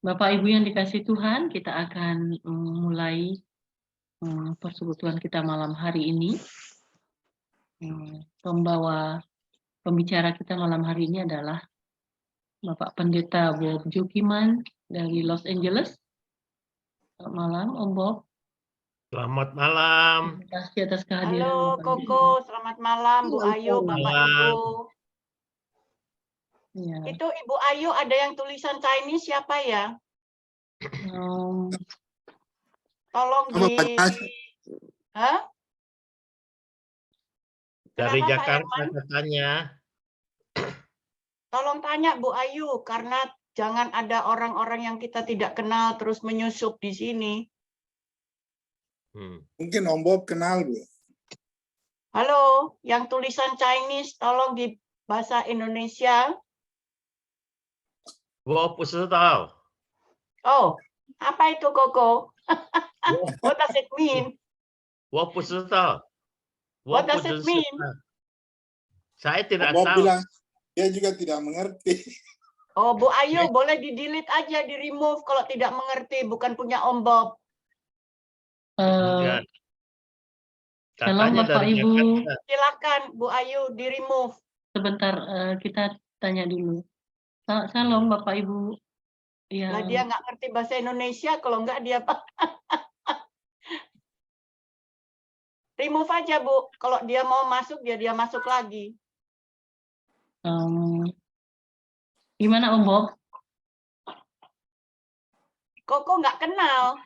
Bapak Ibu yang dikasihi Tuhan, kita akan mulai persekutuan kita malam hari ini. Pembicara kita malam hari ini adalah Bapak Pendeta Bob Jukiman dari Los Angeles. Selamat malam, Om Bob. Selamat malam. Terima kasih atas kehadiran Halo Bapak Koko, selamat malam Bu Ayu, Bapak Ibu. Ya. Itu Ibu Ayu ada yang tulisan Chinese siapa ya? Tolong di... Hah? Dari Kenapa, Pak Jakarta Herman? katanya. Tolong tanya Bu Ayu, karena jangan ada orang-orang yang kita tidak kenal terus menyusup di sini. Mungkin Om Bob kenal, Bu. Halo, yang tulisan Chinese tolong di bahasa Indonesia. 我不知道. Oh, apa itu Koko? What does it mean? 我不知道. What does it mean? Saya tidak Om Bob tahu. bilang dia juga tidak mengerti. Oh, Bu Ayu boleh di-delete aja, di-remove kalau tidak mengerti, bukan punya Om Bob. Enggak. Shalom Katanya Bapak dari Ibu. Jakarta. Silakan Bu Ayu di-remove. Sebentar, kita tanya dulu. Shalom Bapak Ibu. Lah dia nggak ngerti bahasa Indonesia, kalau nggak dia remove aja Bu. Kalau dia mau masuk, dia masuk lagi. Gimana Om Bob? Koko nggak kenal,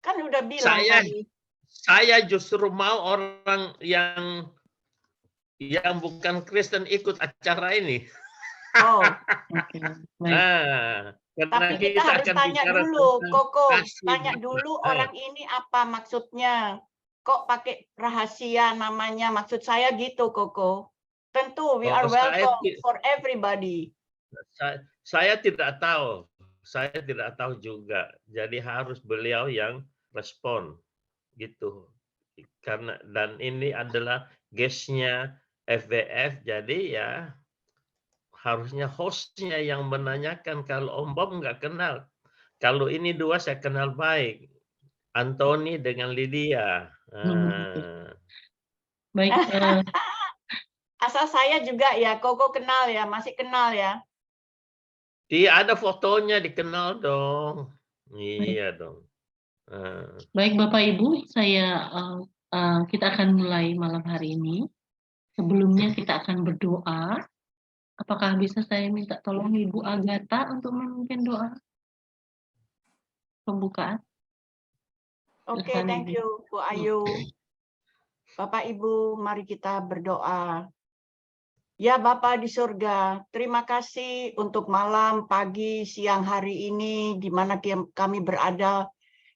kan udah bilang tadi. Saya justru mau orang yang bukan Kristen ikut acara ini. Oh, Karena tapi kita harus akan tanya bicara dulu, tentang Koko, kasih. tanya dulu orang ini apa maksudnya. Kok pakai rahasia namanya? Maksud saya gitu, Koko. Tentu, we are welcome for everybody. Saya tidak tahu. Saya tidak tahu juga. Jadi harus beliau yang respon gitu. Karena dan ini adalah guest-nya FBF, jadi ya harusnya host-nya yang menanyakan. Kalau Om Bob nggak kenal. Kalau ini dua saya kenal baik. Anthony dengan Lydia. Baik. Asal saya juga ya, Koko kenal ya, masih kenal ya. Iya, ada fotonya, dikenal dong. Iya dong. Baik Bapak Ibu, kita akan mulai malam hari ini. Sebelumnya kita akan berdoa. Apakah bisa saya minta tolong Ibu Agatha untuk memimpin doa pembukaan? Oke, thank you Bu Ayu. Bapak Ibu, mari kita berdoa. Ya Bapa di surga, terima kasih untuk malam, pagi, siang hari ini, di mana kami berada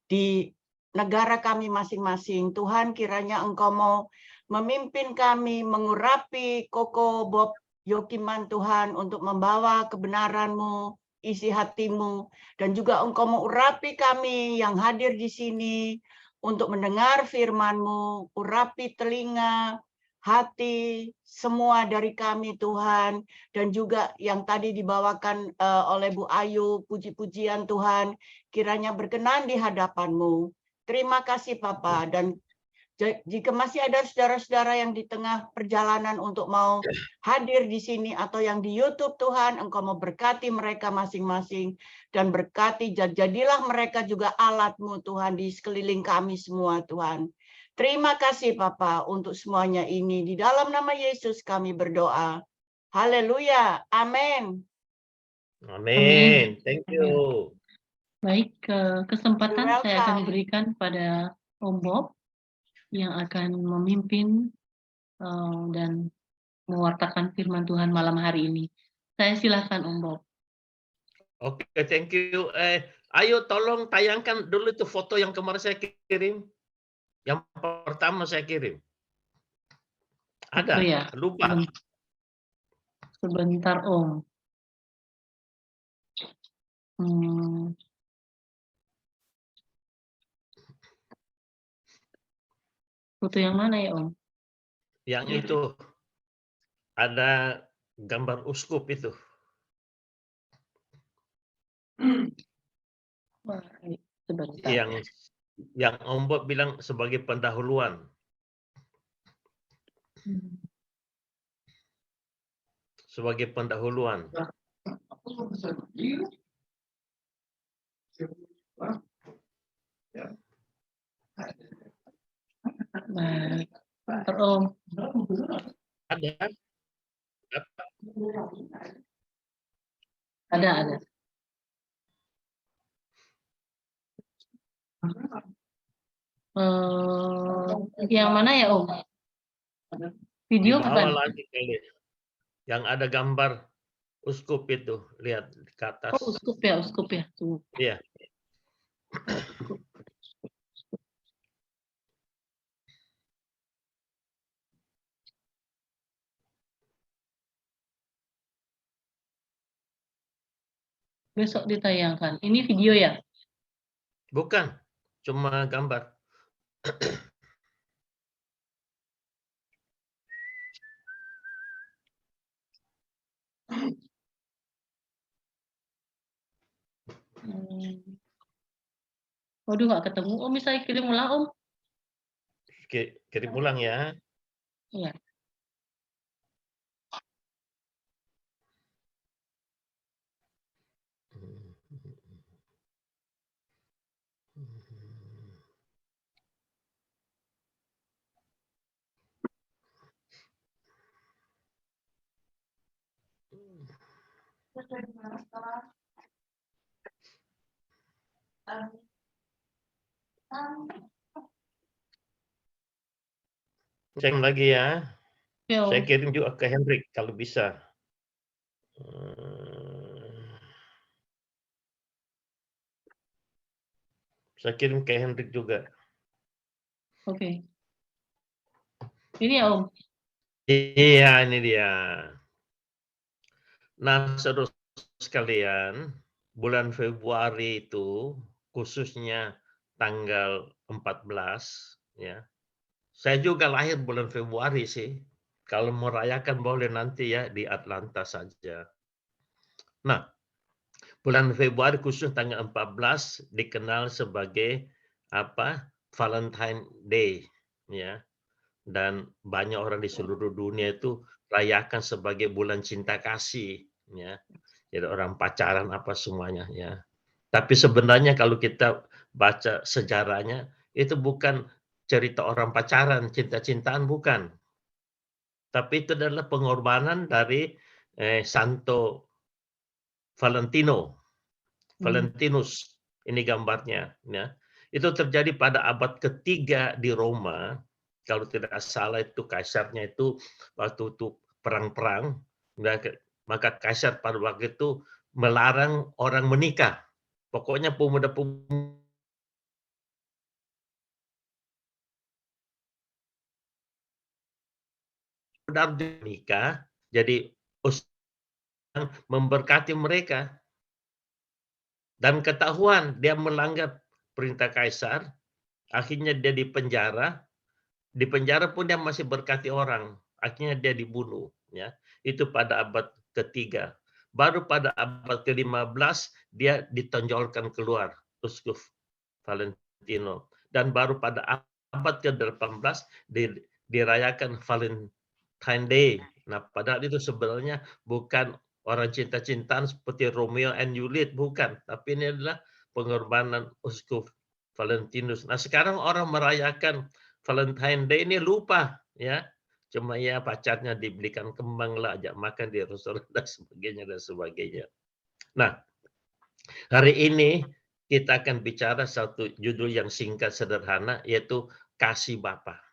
di negara kami masing-masing. Tuhan, kiranya Engkau mau memimpin kami, mengurapi Koko Bob Yokiman Tuhan, untuk membawa kebenaran-Mu, isi hati-Mu, dan juga Engkau mau urapi kami yang hadir di sini, untuk mendengar firman-Mu, urapi telinga, hati semua dari kami Tuhan, dan juga yang tadi dibawakan oleh Bu Ayu, puji-pujian Tuhan, kiranya berkenan di hadapan-Mu. Terima kasih Papa, dan jika masih ada saudara-saudara yang di tengah perjalanan untuk mau hadir di sini atau yang di YouTube Tuhan, Engkau mau berkati mereka masing-masing, dan berkati, jadilah mereka juga alat-Mu Tuhan di sekeliling kami semua Tuhan. Terima kasih Papa untuk semuanya ini. Di dalam nama Yesus kami berdoa. Haleluya. Amin. Amin. Thank you. Baik, kesempatan saya akan berikan pada Om Bob yang akan memimpin dan mewartakan firman Tuhan malam hari ini. Saya silakan Om Bob. Oke, thank you. Ayo tolong tayangkan dulu itu foto yang kemarin saya kirim. Yang pertama saya kirim. Ada? Ya. Lupa. Sebentar Om. Foto yang mana ya Om? Yang itu ada gambar uskup itu. Baik, sebentar. Yang Om Bob bilang sebagai pendahuluan. Sebagai pendahuluan. Baik, Om. Ada. Ada. Yang mana ya, Om? Video Di bawah bukan? lagi kali. Yang ada gambar uskup itu, lihat ke atas. Oh, uskup ya. Tunggu. Iya. Besok ditayangkan. Ini video ya? Bukan, cuma gambar. Waduh, nggak ketemu. Om, bisa kirim ulang, Om? Kirim ulang ya. Iya. Cek lagi ya. Oke, Om. Saya kirim juga ke Hendrik kalau bisa. Saya kirim ke Hendrik juga. Oke. Ini ya, Om? Iya, ini dia. Nah, saudara sekalian, bulan Februari itu khususnya tanggal 14 ya. Saya juga lahir bulan Februari sih. Kalau mau rayakan boleh nanti ya di Atlanta saja. Nah, bulan Februari khusus tanggal 14 dikenal sebagai Valentine Day ya. Dan banyak orang di seluruh dunia itu rayakan sebagai bulan cinta kasih ya. Jadi orang pacaran apa semuanya ya. Tapi sebenarnya kalau kita baca sejarahnya itu bukan cerita orang pacaran, cinta-cintaan bukan. Tapi itu adalah pengorbanan dari Santo Valentinus. Ini gambarnya ya. Itu terjadi pada abad ketiga di Roma. Kalau tidak salah itu kaisarnya itu waktu itu perang-perang, maka kaisar pada waktu itu melarang orang menikah. Pokoknya pemuda-pemuda menikah, jadi memberkati mereka. Dan ketahuan dia melanggar perintah kaisar, akhirnya dia dipenjara. Di penjara pun dia masih berkati orang, akhirnya dia dibunuh. Ya, itu pada abad ketiga. Baru pada abad ke-15 dia ditonjolkan keluar, Uskup Valentino. Dan baru pada abad ke-18 dirayakan Valentine Day. Nah, padahal itu sebenarnya bukan orang cinta-cintaan seperti Romeo and Juliet, bukan. Tapi ini adalah pengorbanan Uskup Valentinus. Nah, sekarang orang merayakan Valentine Day ini lupa, ya. Cuma ya pacarnya dibelikan kembang lah, ajak makan di restoran dan sebagainya. Nah, hari ini kita akan bicara satu judul yang singkat sederhana, yaitu Kasih Bapa.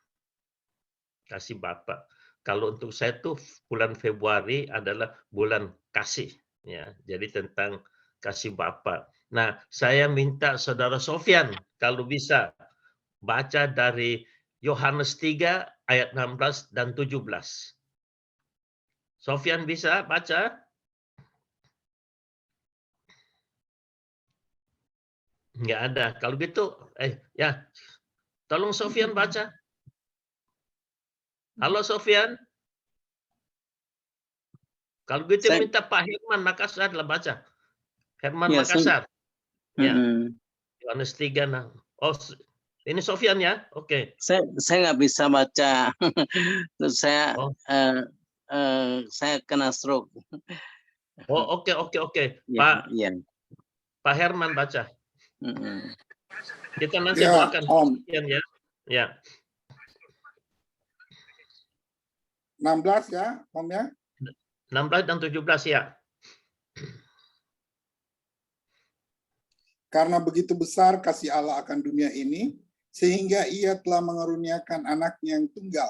Kasih Bapa. Kalau untuk saya tuh bulan Februari adalah bulan kasih, ya. Jadi tentang kasih Bapa. Nah, saya minta saudara Sofyan kalau bisa baca dari Yohanes 3 ayat 16 dan 17. Sofyan bisa baca? Enggak ada. Kalau gitu, ya, tolong Sofyan baca. Halo Sofyan. Kalau gitu minta Pak Herman Makassar lah baca. Herman Ya, Makassar. Ya. Yohanes 3:6. Oh, ini Sofyan ya? Oke. Saya nggak bisa baca. Terus Oh. saya kena stroke. Oh, oke. Ya, ya. Pak Herman baca. Kita nanti Ya, doakan Om. Sofyan ya. Ya. 16 ya, Om ya. 16 dan 17 ya. Karena begitu besar kasih Allah akan dunia ini, sehingga ia telah mengaruniakan anaknya yang tunggal,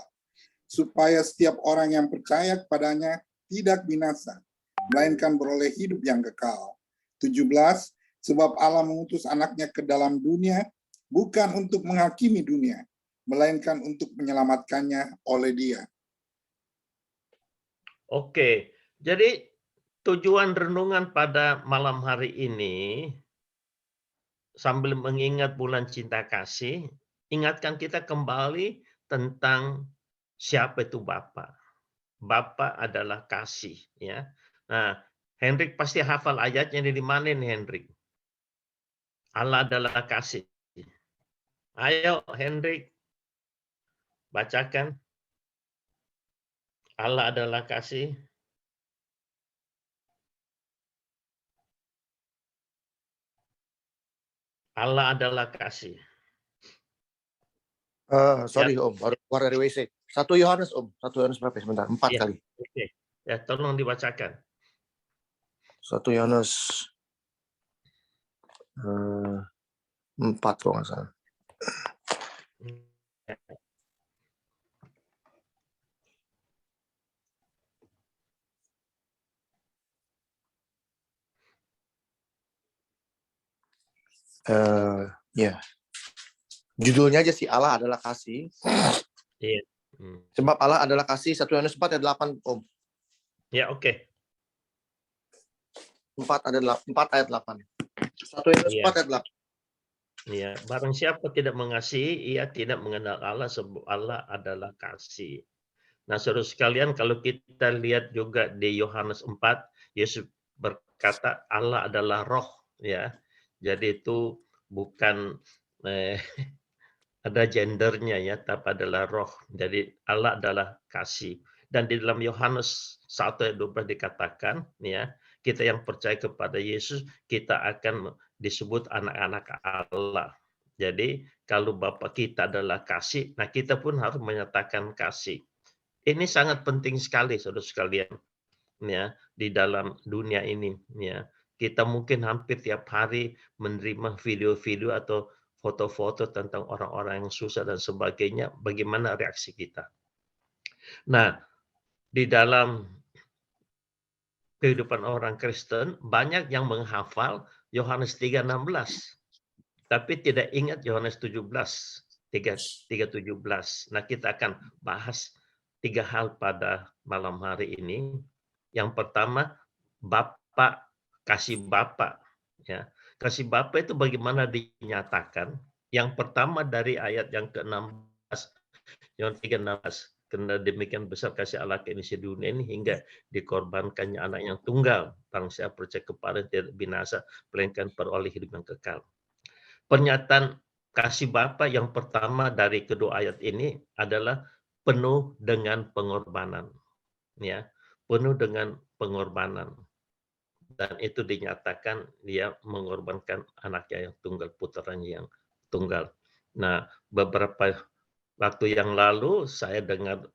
supaya setiap orang yang percaya kepadanya tidak binasa, melainkan beroleh hidup yang kekal. 17, sebab Allah mengutus anaknya ke dalam dunia, bukan untuk menghakimi dunia, melainkan untuk menyelamatkannya oleh dia. Oke, jadi tujuan renungan pada malam hari ini, sambil mengingat bulan cinta kasih, ingatkan kita kembali tentang siapa itu Bapa. Bapa adalah kasih, ya. Nah, Hendrik pasti hafal ayatnya di mana nih, Hendrik? Allah adalah kasih. Ayo, Hendrik, bacakan. Allah adalah kasih. Allah adalah kasih. Sorry Om, baru keluar dari WC. 1 Yohanes Om, 1 Yohanes berapa? Sebentar, 4 Ya, kali. oke. Ya, tolong dibacakan. 1 Yohanes 4 kalau nggak salah. Ya. Judulnya aja sih, Allah adalah kasih. Iya. Sebab Allah adalah kasih, 1 Yohanes 4 ayat 8 Om. Ya, oke. 4 ayat 8. 1 Yohanes 4 ayat 8. Ya, barang siapa tidak mengasihi, ia tidak mengenal Allah, sebab Allah adalah kasih. Nah, saudara sekalian, kalau kita lihat juga di Yohanes 4, Yesus berkata Allah adalah roh, ya. Jadi itu bukan ada gendernya ya, tapi adalah roh. Jadi Allah adalah kasih. Dan di dalam Yohanes 1 ayat 12 dikatakan, ya, kita yang percaya kepada Yesus, kita akan disebut anak-anak Allah. Jadi kalau Bapa kita adalah kasih, nah kita pun harus menyatakan kasih. Ini sangat penting sekali, saudara sekalian, ya, di dalam dunia ini, ya. Kita mungkin hampir tiap hari menerima video-video atau foto-foto tentang orang-orang yang susah dan sebagainya. Bagaimana reaksi kita? Nah, di dalam kehidupan orang Kristen banyak yang menghafal Yohanes 3:16, tapi tidak ingat Yohanes 3:17. Nah, kita akan bahas 3 hal pada malam hari ini. Yang pertama, Bapa, kasih Bapa, ya. Kasih Bapa itu bagaimana dinyatakan? Yang pertama dari ayat yang ke-16, Yohanes 3:16. Karena demikian besar kasih Allah ke isi dunia ini hingga dikorbankannya anak yang tunggal. Barang siapa percaya kepada tidak binasa, melainkan peroleh hidup yang kekal. Pernyataan kasih Bapa yang pertama dari kedua ayat ini adalah penuh dengan pengorbanan, ya, penuh dengan pengorbanan, dan itu dinyatakan dia mengorbankan anaknya yang tunggal, putranya yang tunggal. Nah, beberapa waktu yang lalu saya dengar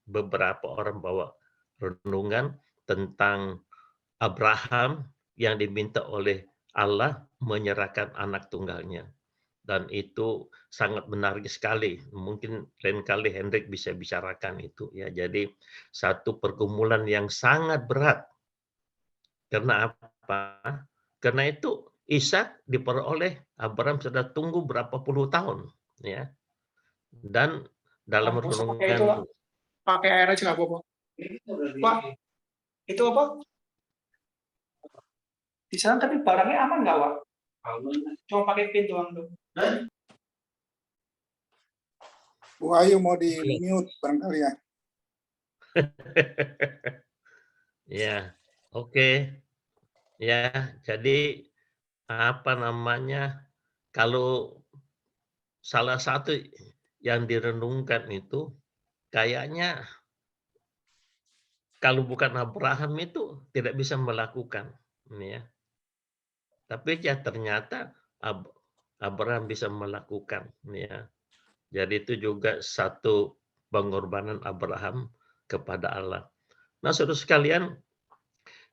beberapa orang bawa renungan tentang Abraham yang diminta oleh Allah menyerahkan anak tunggalnya. Dan itu sangat menarik sekali. Mungkin lain kali Hendrik bisa bicarakan itu, ya. Jadi satu pergumulan yang sangat berat. Karena apa? Karena itu Ishak diperoleh Abraham sudah tunggu berapa puluh tahun, ya. Dan dalam renungan pakai air aja nggak apa-apa. Pak, itu apa? Di sana tapi barangnya aman nggak, Pak? Cuma pakai pin doang tuh. Bu Ayu mau di mute barangkali ya. Ya, oke. Ya, jadi apa namanya? kalau salah satu yang direnungkan itu kayaknya kalau bukan Abraham itu tidak bisa melakukan, ya. Tapi ya ternyata Abraham bisa melakukan, ya. Jadi itu juga satu pengorbanan Abraham kepada Allah. Nah, saudara sekalian,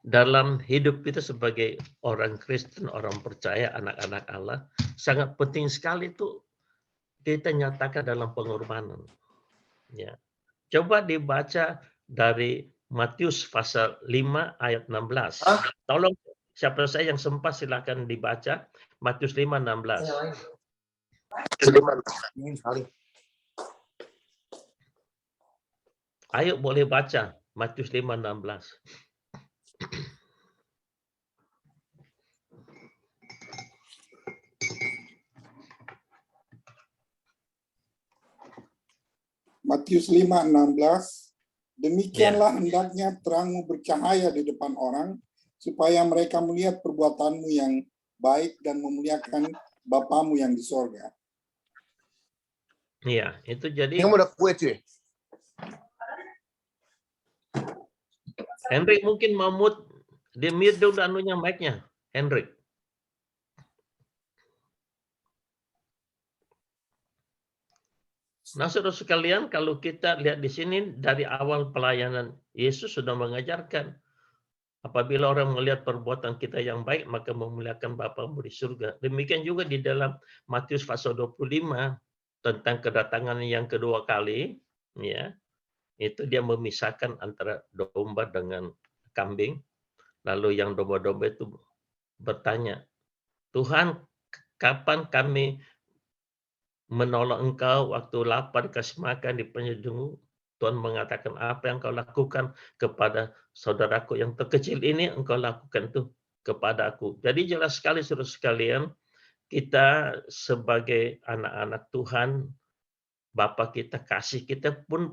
dalam hidup kita sebagai orang Kristen, orang percaya, anak-anak Allah, sangat penting sekali itu kita nyatakan dalam pengorbanan. Ya. Coba dibaca dari Matius pasal 5 ayat 16. Tolong siapa saya yang sempat silakan dibaca Matius 5:16. Ayo boleh baca Matius 5:16. Matius 5:16, demikianlah hendaknya terangmu bercahaya di depan orang, supaya mereka melihat perbuatanmu yang baik dan memuliakan Bapamu yang di sorga. Iya, itu jadi. Yang udah kue cuy. Hendrik mungkin mau mute dulu anunya mic-nya, Hendrik. Nah, saudara sekalian, kalau kita lihat di sini dari awal pelayanan Yesus sudah mengajarkan apabila orang melihat perbuatan kita yang baik maka memuliakan Bapamu di surga. Demikian juga di dalam Matius pasal 25 tentang kedatangan yang kedua kali, ya. Itu dia memisahkan antara domba dengan kambing. Lalu yang domba-domba itu bertanya, Tuhan, kapan kami menolong Engkau waktu lapar kasih makan di penjuru? Tuhan mengatakan, apa yang kau lakukan kepada saudaraku yang terkecil ini, engkau lakukan tuh kepada aku. Jadi jelas sekali saudara sekalian, kita sebagai anak-anak Tuhan, Bapa kita kasih, kita pun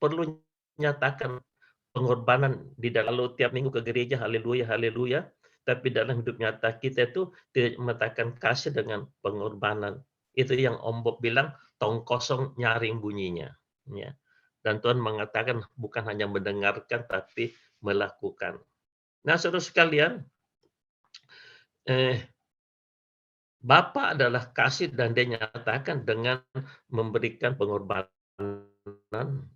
perlu nyatakan pengorbanan di dalam. Lalu tiap minggu ke gereja, haleluya, haleluya. Tapi dalam hidup nyata kita itu tidak menyatakan kasih dengan pengorbanan. Itu yang Om Bob bilang, tong kosong nyaring bunyinya. Ya. Dan Tuhan mengatakan bukan hanya mendengarkan, tapi melakukan. Nah, saudara sekalian, Bapa adalah kasih dan dia nyatakan dengan memberikan pengorbanan,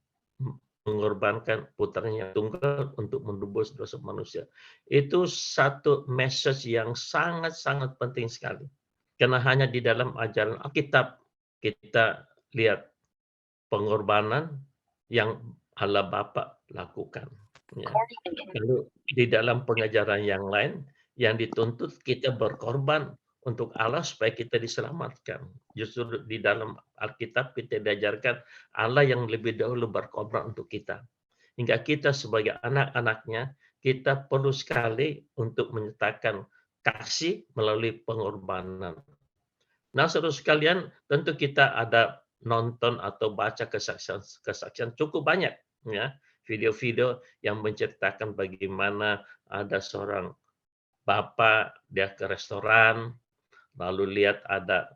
mengorbankan putranya tunggal untuk menebus dosa manusia. Itu satu message yang sangat-sangat penting sekali. Karena hanya di dalam ajaran Alkitab kita lihat pengorbanan yang Allah Bapa lakukan. Ya. Lalu di dalam pengajaran yang lain yang dituntut kita berkorban untuk Allah supaya kita diselamatkan. Justru di dalam Alkitab kita diajarkan Allah yang lebih dahulu berkorban untuk kita. Hingga kita sebagai anak-anaknya, kita perlu sekali untuk menyatakan kasih melalui pengorbanan. Nah, saudara sekalian, tentu kita ada nonton atau baca kesaksian cukup banyak, ya, video-video yang menceritakan bagaimana ada seorang bapak dia ke restoran, lalu lihat ada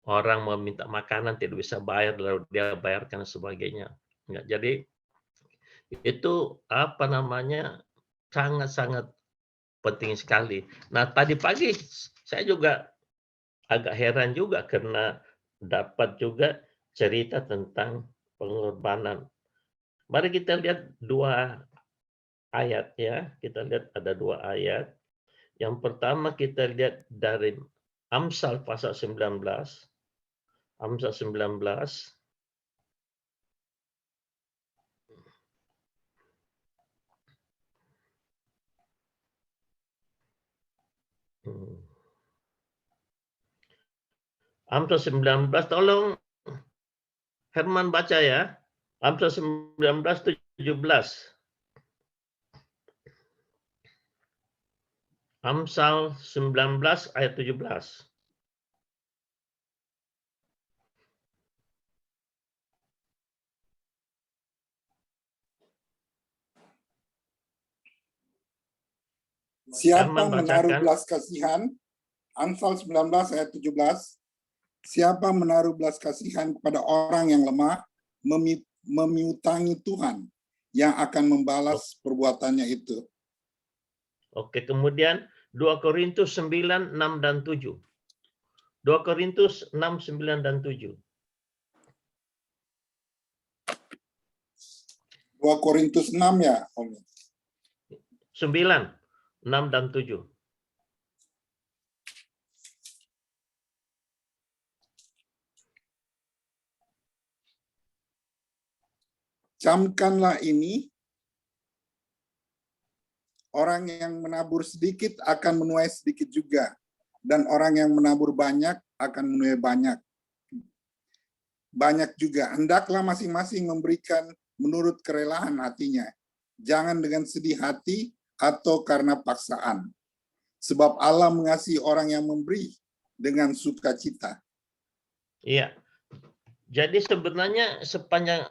orang meminta makanan tidak bisa bayar, lalu dia bayarkan sebagainya. Ya, jadi itu apa namanya sangat-sangat penting sekali. Nah, tadi pagi saya juga agak heran juga karena dapat juga cerita tentang pengorbanan. Mari kita lihat 2 ayat ya. Kita lihat ada 2 ayat. Yang pertama kita lihat dari Amsal pasal 19. Amsal 19. Amsal 19, tolong Herman baca ya. Amsal 19:17. Amsal 19 ayat 17. Siapa Herman menaruh bacakan. belas kasihan, Amsal 19 ayat 17, siapa menaruh belas kasihan kepada orang yang lemah, memiutangi Tuhan yang akan membalas perbuatannya itu. Oke, kemudian 2 Korintus 9, 6 dan 7. 2 Korintus 6, 9 dan 7. 2 Korintus 6 ya, Om. 9, 6 dan 7. Camkanlah ini, orang yang menabur sedikit akan menuai sedikit juga, dan orang yang menabur banyak akan menuai banyak juga. Hendaklah masing-masing memberikan menurut kerelaan hatinya, jangan dengan sedih hati atau karena paksaan. Sebab Allah mengasihi orang yang memberi dengan sukacita. Iya. Jadi sebenarnya sepanjang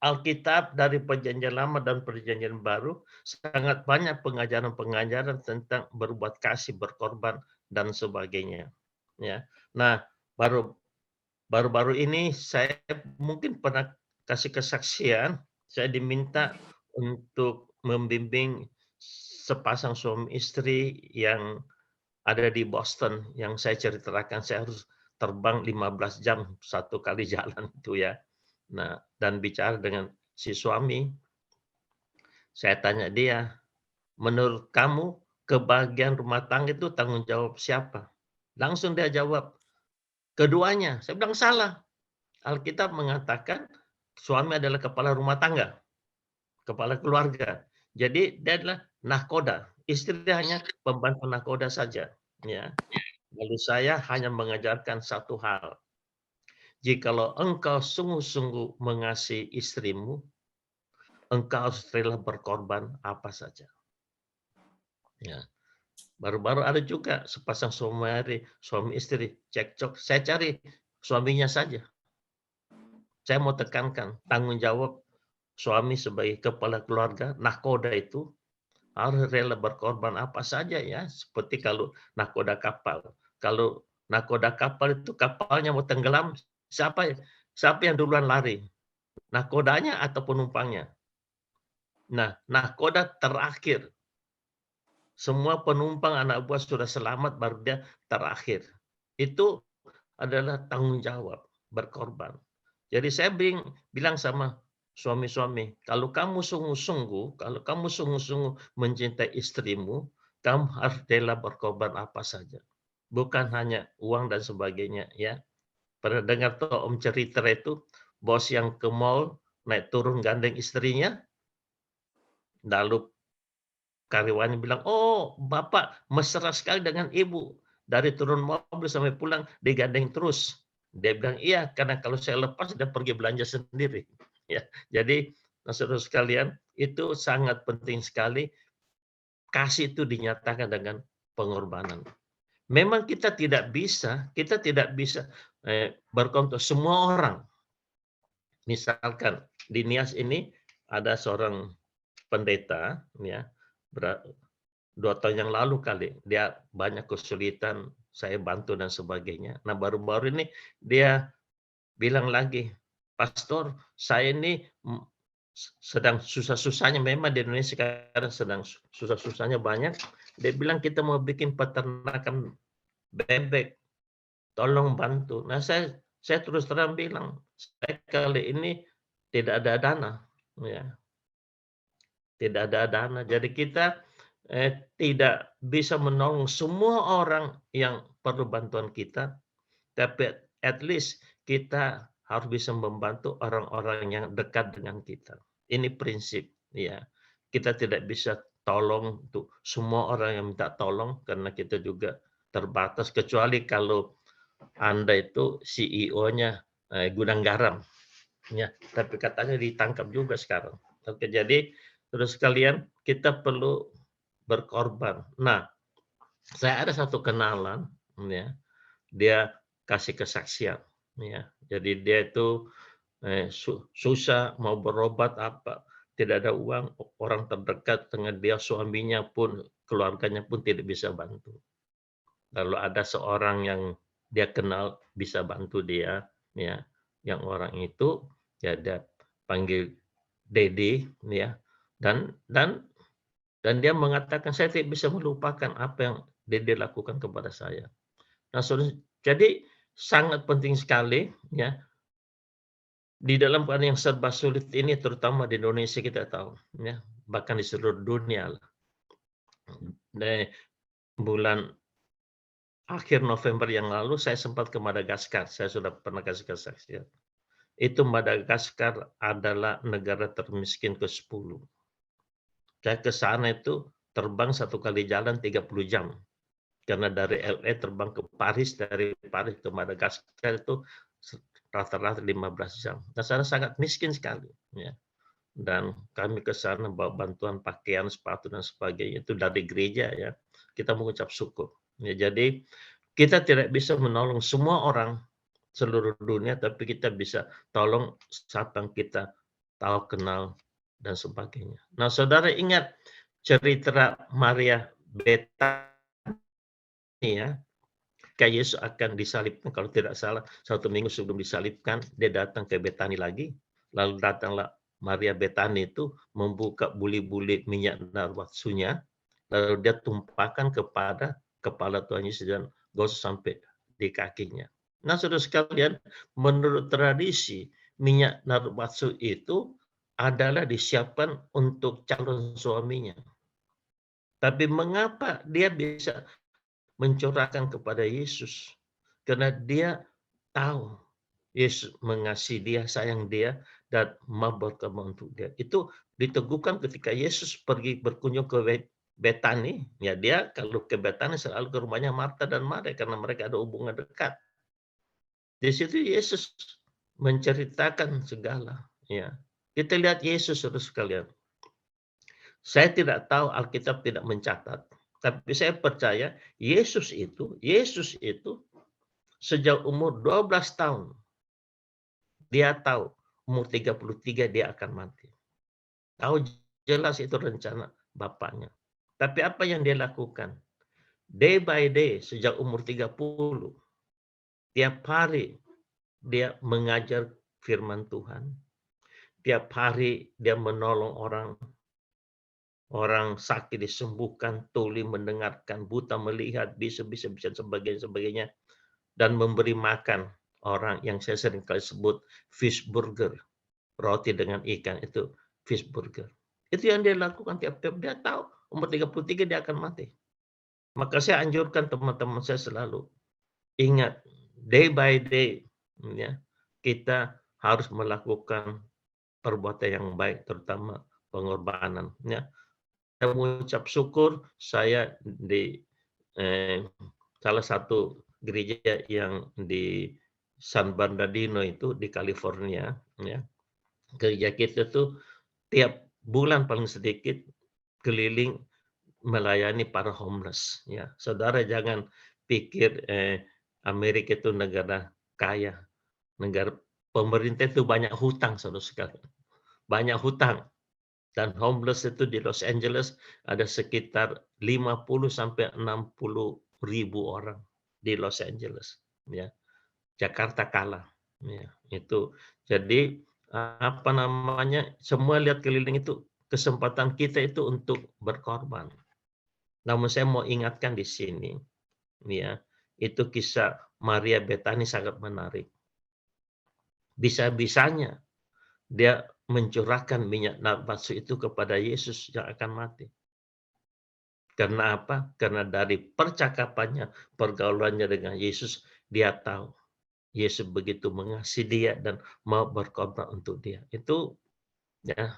Alkitab dari Perjanjian Lama dan Perjanjian Baru sangat banyak pengajaran-pengajaran tentang berbuat kasih, berkorban dan sebagainya. Ya. Nah, baru-baru ini saya mungkin pernah kasih kesaksian, saya diminta untuk membimbing sepasang suami istri yang ada di Boston yang saya ceritakan, saya harus terbang 15 jam satu kali jalan itu ya. Nah, dan bicara dengan si suami, saya tanya dia, menurut kamu kebahagiaan rumah tangga itu tanggung jawab siapa? Langsung dia jawab, keduanya. Saya bilang salah. Alkitab mengatakan suami adalah kepala rumah tangga, kepala keluarga. Jadi dia adalah nahkoda. Istri hanya pembantu nahkoda saja. Ya. Lalu saya hanya mengajarkan satu hal. Jikalau engkau sungguh-sungguh mengasihi istrimu, engkau harus rela berkorban apa saja. Ya. Baru-baru ada juga sepasang suami istri cekcok. Saya cari suaminya saja. Saya mau tekankan tanggung jawab suami sebagai kepala keluarga, nahkoda itu harus rela berkorban apa saja ya. Seperti kalau nahkoda kapal. Kalau nahkoda kapal itu kapalnya mau tenggelam, siapa yang duluan lari? Nahkodanya atau penumpangnya? Nah, nahkoda terakhir. Semua penumpang anak buah sudah selamat, baru dia terakhir. Itu adalah tanggung jawab, berkorban. Jadi saya bilang sama suami-suami, kalau kamu sungguh-sungguh mencintai istrimu, kamu harus rela berkorban apa saja. Bukan hanya uang dan sebagainya ya. Pernah dengar tuh Om cerita itu, bos yang ke mall naik turun gandeng istrinya, lalu karyawannya bilang, oh Bapak mesra sekali dengan Ibu. Dari turun mobil sampai pulang digandeng terus. Dia bilang, iya karena kalau saya lepas dia pergi belanja sendiri. Ya, jadi saudara sekalian itu sangat penting sekali. Kasih itu dinyatakan dengan pengorbanan. Memang kita tidak bisa berkontor semua orang. Misalkan di Nias ini ada seorang pendeta, ya 2 tahun yang lalu kali, dia banyak kesulitan, saya bantu dan sebagainya. Nah baru-baru ini dia bilang lagi, Pastor, saya ini sedang susah-susahnya, memang di Indonesia sekarang sedang susah-susahnya banyak. Dia bilang kita mau bikin peternakan bebek, tolong bantu. Nah saya terus terang bilang, saya kali ini tidak ada dana, ya, tidak ada dana. Jadi kita tidak bisa menolong semua orang yang perlu bantuan kita, tapi at least kita harus bisa membantu orang-orang yang dekat dengan kita. Ini prinsip, ya. Kita tidak bisa tolong untuk semua orang yang minta tolong karena kita juga terbatas, kecuali kalau Anda itu CEO-nya gudang garam, ya. Tapi katanya ditangkap juga sekarang. Oke, jadi terus sekalian kita perlu berkorban. Nah, saya ada satu kenalan, ya, dia kasih kesaksian, ya. Jadi dia itu susah mau berobat apa, tidak ada uang, orang terdekat dengan dia, suaminya pun, keluarganya pun tidak bisa bantu. Lalu ada seorang yang dia kenal bisa bantu dia, ya, yang orang itu ya dia panggil Dedi, ya, dan dia mengatakan saya tidak bisa melupakan apa yang Dedi lakukan kepada saya. Nah, saudara, jadi sangat penting sekali, ya, di dalam keadaan yang serba sulit ini, terutama di Indonesia kita tahu, ya, bahkan di seluruh dunia. Dari bulan akhir November yang lalu saya sempat ke Madagaskar. Saya sudah pernah kasih kesaksian. Itu Madagaskar adalah negara termiskin ke-10. Saya ke sana itu terbang 1 kali jalan 30 jam. Karena dari LA terbang ke Paris, dari Paris ke Madagaskar itu rata-rata 15 jam. Nah, sana sangat miskin sekali, ya. Dan kami ke sana bawa bantuan pakaian, sepatu dan sebagainya itu dari gereja, ya. Kita mengucap syukur. Ya, jadi kita tidak bisa menolong semua orang seluruh dunia, tapi kita bisa tolong siapa yang kita tahu, kenal dan sebagainya. Nah, saudara ingat cerita Maria Betani, ya. Ketika Yesus akan disalibkan, kalau tidak salah 1 minggu sebelum disalibkan, dia datang ke Betani lagi. Lalu datanglah Maria Betani itu membuka buli-buli minyak narwatsunya, lalu dia tumpahkan kepada kepala Tuhan Yesus dan gosok sampai di kakinya. Nah, saudara sekalian, menurut tradisi, minyak narwatsu itu adalah disiapkan untuk calon suaminya. Tapi mengapa dia bisa mencurahkan kepada Yesus? Karena dia tahu Yesus mengasihi dia, sayang dia, dan mau berkorban untuk dia. Itu diteguhkan ketika Yesus pergi berkunjung ke Betani. Ya, dia kalau ke Betani selalu ke rumahnya Marta dan Maria karena mereka ada hubungan dekat. Di situ Yesus menceritakan segala. Ya, kita lihat Yesus, saudara sekalian. Saya tidak tahu, Alkitab tidak mencatat. Tapi saya percaya Yesus itu sejak umur 12 tahun. Dia tahu umur 33 dia akan mati. Tahu jelas itu rencana Bapaknya. Tapi apa yang dia lakukan? Day by day sejak umur 30. Tiap hari dia mengajar firman Tuhan. Tiap hari dia menolong orang sakit disembuhkan, tuli mendengarkan, buta melihat, bisa sebagainya, dan memberi makan orang yang saya sering kali sebut fish burger, roti dengan ikan, itu fish burger. Itu yang dia lakukan tiap-tiap. Dia tahu umur 33 dia akan mati. Maka saya anjurkan teman-teman saya selalu ingat, day by day, ya, kita harus melakukan perbuatan yang baik, terutama pengorbanan, ya. Saya mengucap syukur saya di salah satu gereja yang di San Bernardino itu di California, ya. Gereja kita tuh tiap bulan paling sedikit keliling melayani para homeless, ya. Saudara jangan pikir Amerika itu negara kaya, negara pemerintah itu banyak hutang, saudara sekalian. Banyak hutang. Dan homeless itu di Los Angeles ada sekitar 50 sampai 60 ribu orang di Los Angeles, ya. Jakarta kalah, ya. Itu jadi apa namanya, semua lihat keliling itu kesempatan kita itu untuk berkorban. Namun saya mau ingatkan di sini, ya, itu kisah Maria Betani sangat menarik. Bisa-bisanya dia mencurahkan minyak narwatsu itu kepada Yesus yang akan mati. Karena apa? Karena dari percakapannya, pergaulannya dengan Yesus, dia tahu Yesus begitu mengasihi dia dan mau berkorban untuk dia. Itu, ya,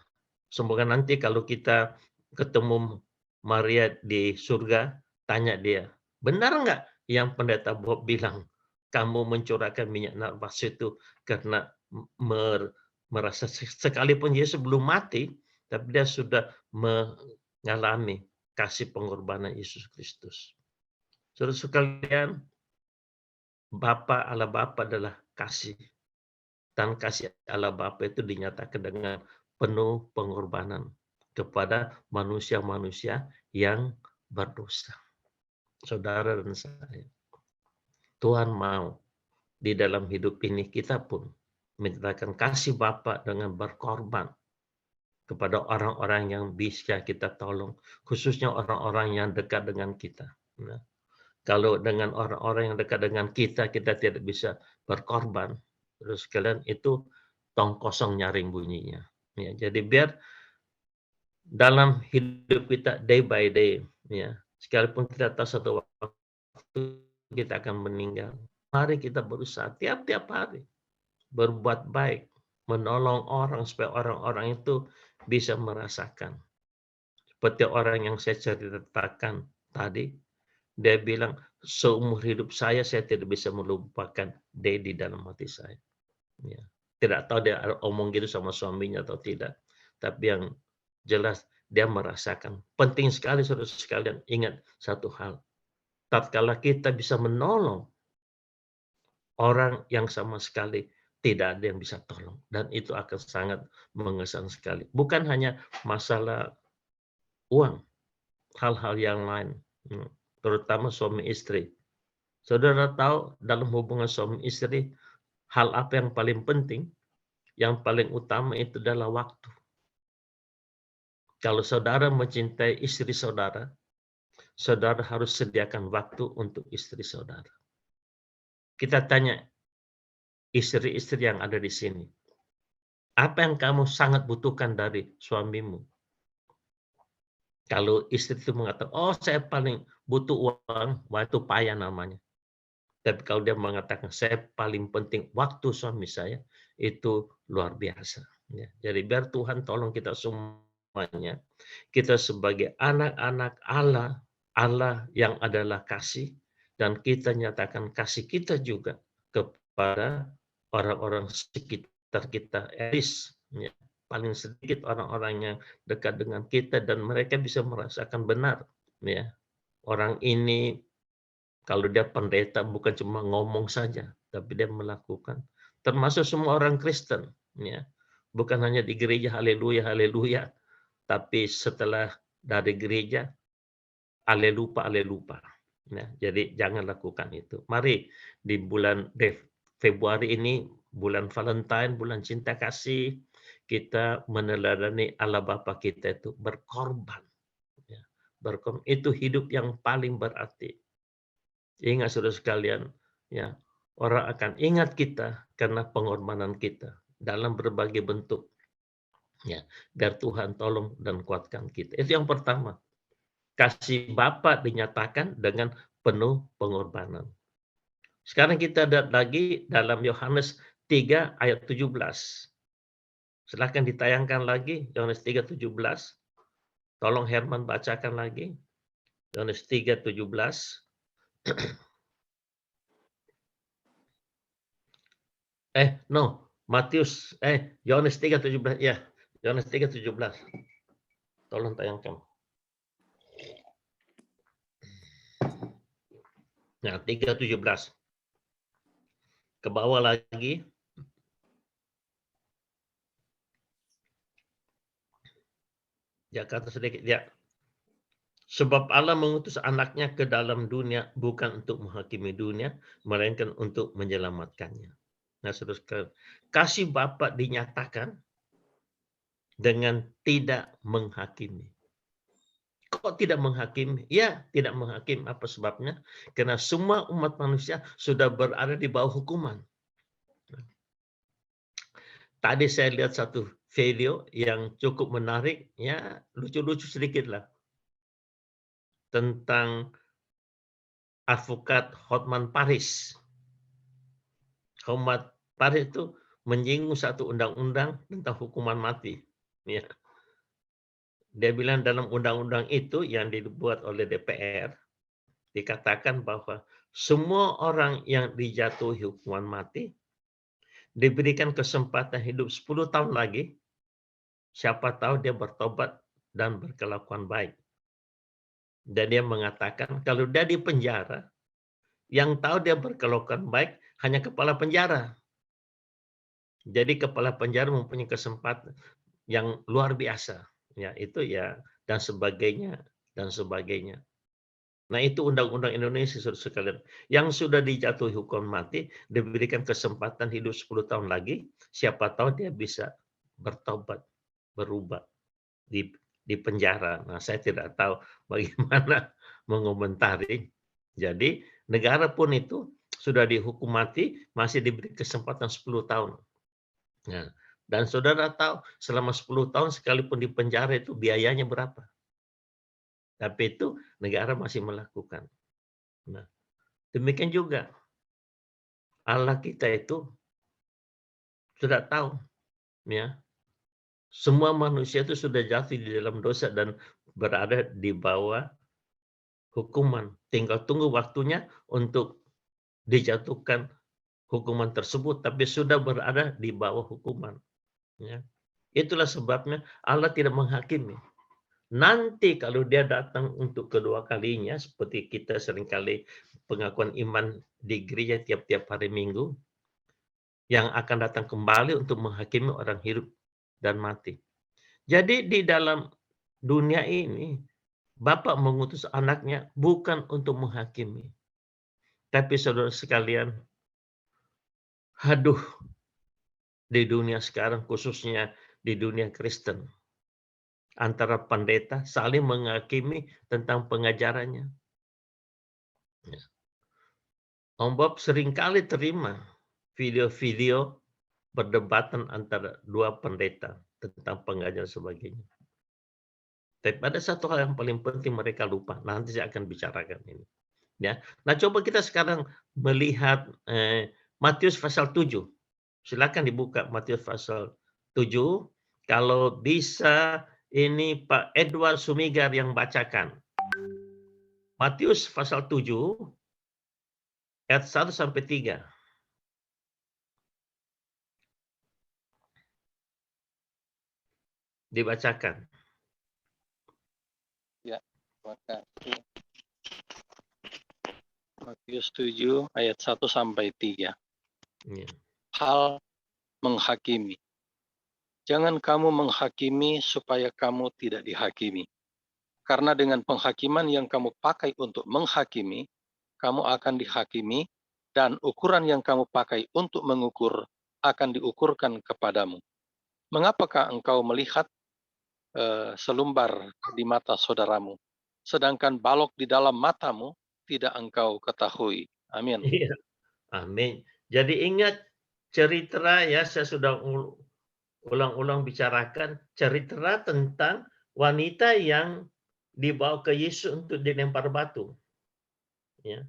semoga nanti kalau kita ketemu Maria di surga, tanya dia, benar nggak yang pendeta Bob bilang, kamu mencurahkan minyak narwatsu itu karena merasa sekalipun Yesus belum mati, tapi dia sudah mengalami kasih pengorbanan Yesus Kristus. Saudara sekalian, Allah Bapa adalah kasih. Dan kasih Allah Bapa itu dinyatakan dengan penuh pengorbanan kepada manusia-manusia yang berdosa. Saudara dan saya, Tuhan mau di dalam hidup ini kita pun menyatakan kasih Bapa dengan berkorban kepada orang-orang yang bisa kita tolong, khususnya orang-orang yang dekat dengan kita. Nah, kalau dengan orang-orang yang dekat dengan kita tidak bisa berkorban, terus kalian itu tong kosong nyaring bunyinya. Ya, jadi biar dalam hidup kita day by day, ya, sekalipun kita tahu satu waktu kita akan meninggal, mari kita berusaha tiap-tiap hari berbuat baik, menolong orang supaya orang-orang itu bisa merasakan. Seperti orang yang saya ceritakan tadi, dia bilang, seumur hidup saya tidak bisa melupakan dia di dalam hati saya. Ya. Tidak tahu dia omong gitu sama suaminya atau tidak. Tapi yang jelas dia merasakan. Penting sekali saudara sekalian ingat satu hal. Tatkala kita bisa menolong orang yang sama sekali tidak ada yang bisa tolong. Dan itu akan sangat mengesan sekali. Bukan hanya masalah uang. Hal-hal yang lain. Terutama suami istri. Saudara tahu dalam hubungan suami istri, hal apa yang paling penting? Yang paling utama itu adalah waktu. Kalau saudara mencintai istri saudara, saudara harus sediakan waktu untuk istri saudara. Kita tanya istri-istri yang ada di sini, apa yang kamu sangat butuhkan dari suamimu? Kalau istri itu mengatakan, oh saya paling butuh uang, wah itu payah namanya. Tapi kalau dia mengatakan, saya paling penting waktu suami saya, itu luar biasa. Ya. Jadi biar Tuhan tolong kita semuanya, kita sebagai anak-anak Allah, Allah yang adalah kasih, dan kita nyatakan kasih kita juga kepada orang-orang sekitar kita. Eris, ya. Paling sedikit orang-orang yang dekat dengan kita, dan mereka bisa merasakan benar. Ya. Orang ini, kalau dia pendeta bukan cuma ngomong saja, tapi dia melakukan. Termasuk semua orang Kristen, ya. Bukan hanya di gereja haleluya haleluya, tapi setelah dari gereja alelupa. Ya, jadi jangan lakukan itu. Mari di bulan Februari ini, bulan Valentine, bulan cinta kasih, kita meneladani Allah Bapa kita itu berkorban. Ya, berkorban itu hidup yang paling berarti. Ingat saudara sekalian, ya, orang akan ingat kita karena pengorbanan kita dalam berbagai bentuk. Ya, biar Tuhan tolong dan kuatkan kita. Itu yang pertama. Kasih Bapa dinyatakan dengan penuh pengorbanan. Sekarang kita lihat lagi dalam Yohanes 3 ayat 17. Silakan ditayangkan lagi Yohanes 3:17. Tolong Herman bacakan lagi. Yohanes 3:17. Matius, Yohanes 3:17, ya. Yohanes 3:17. Tolong tayangkan. Nah, 3:17. Ke bawah lagi. Ya, kata sedikit, ya. Sebab Allah mengutus anaknya ke dalam dunia bukan untuk menghakimi dunia, melainkan untuk menyelamatkannya. Nah, saudara, kasih Bapa dinyatakan dengan tidak menghakimi. Kok tidak menghakimi? Ya, tidak menghakimi. Apa sebabnya? Karena semua umat manusia sudah berada di bawah hukuman. Tadi saya lihat satu video yang cukup menarik, ya lucu-lucu sedikit lah, tentang advokat Hotman Paris. Hotman Paris itu menyinggung satu undang-undang tentang hukuman mati. Ya. Dia bilang dalam undang-undang itu yang dibuat oleh DPR, dikatakan bahwa semua orang yang dijatuhi hukuman mati diberikan kesempatan hidup 10 tahun lagi. Siapa tahu dia bertobat dan berkelakuan baik. Dan dia mengatakan kalau dia di penjara, yang tahu dia berkelakuan baik hanya kepala penjara. Jadi kepala penjara mempunyai kesempatan yang luar biasa, ya itu ya dan sebagainya dan sebagainya. Nah itu undang-undang Indonesia saudara sekalian. Yang sudah dijatuhi hukuman mati diberikan kesempatan hidup 10 tahun lagi, siapa tahu dia bisa bertobat, berubah di penjara. Nah saya tidak tahu bagaimana mengomentari. Jadi negara pun itu sudah dihukum mati masih diberi kesempatan 10 tahun. Nah, dan saudara tahu selama 10 tahun sekalipun di penjara itu biayanya berapa? Tapi itu negara masih melakukan. Nah, demikian juga Allah kita itu sudah tahu, ya. Semua manusia itu sudah jatuh di dalam dosa dan berada di bawah hukuman. Tinggal tunggu waktunya untuk dijatuhkan hukuman tersebut, tapi sudah berada di bawah hukuman. Ya. Itulah sebabnya Allah tidak menghakimi. Nanti kalau dia datang untuk kedua kalinya, seperti kita seringkali pengakuan iman di gereja tiap-tiap hari Minggu, yang akan datang kembali untuk menghakimi orang hidup dan mati. Jadi di dalam dunia ini, Bapa mengutus anaknya bukan untuk menghakimi. Tapi saudara sekalian, di dunia sekarang, khususnya di dunia Kristen, antara pendeta saling menghakimi tentang pengajarannya. Ya. Om Bob seringkali terima video-video perdebatan antara dua pendeta tentang pengajaran sebagainya. Tapi ada satu hal yang paling penting mereka lupa. Nanti saya akan bicarakan ini. Ya. Nah, coba kita sekarang melihat Matius pasal 7. Silakan dibuka Matius pasal 7. Kalau bisa ini Pak Edward Sumigar yang bacakan. Matius pasal 7 ayat 1 sampai 3. Dibacakan. Ya, terima kasih. Matius 7 ayat 1 sampai 3. Ya. Hal menghakimi. Jangan kamu menghakimi supaya kamu tidak dihakimi. Karena dengan penghakiman yang kamu pakai untuk menghakimi, kamu akan dihakimi, dan ukuran yang kamu pakai untuk mengukur akan diukurkan kepadamu. Mengapakah engkau melihat selumbar di mata saudaramu, sedangkan balok di dalam matamu tidak engkau ketahui? Amin. Iya. Amin. Jadi ingat cerita ya, saya sudah ulang-ulang bicarakan cerita tentang wanita yang dibawa ke Yesus untuk dilempar batu. Ya.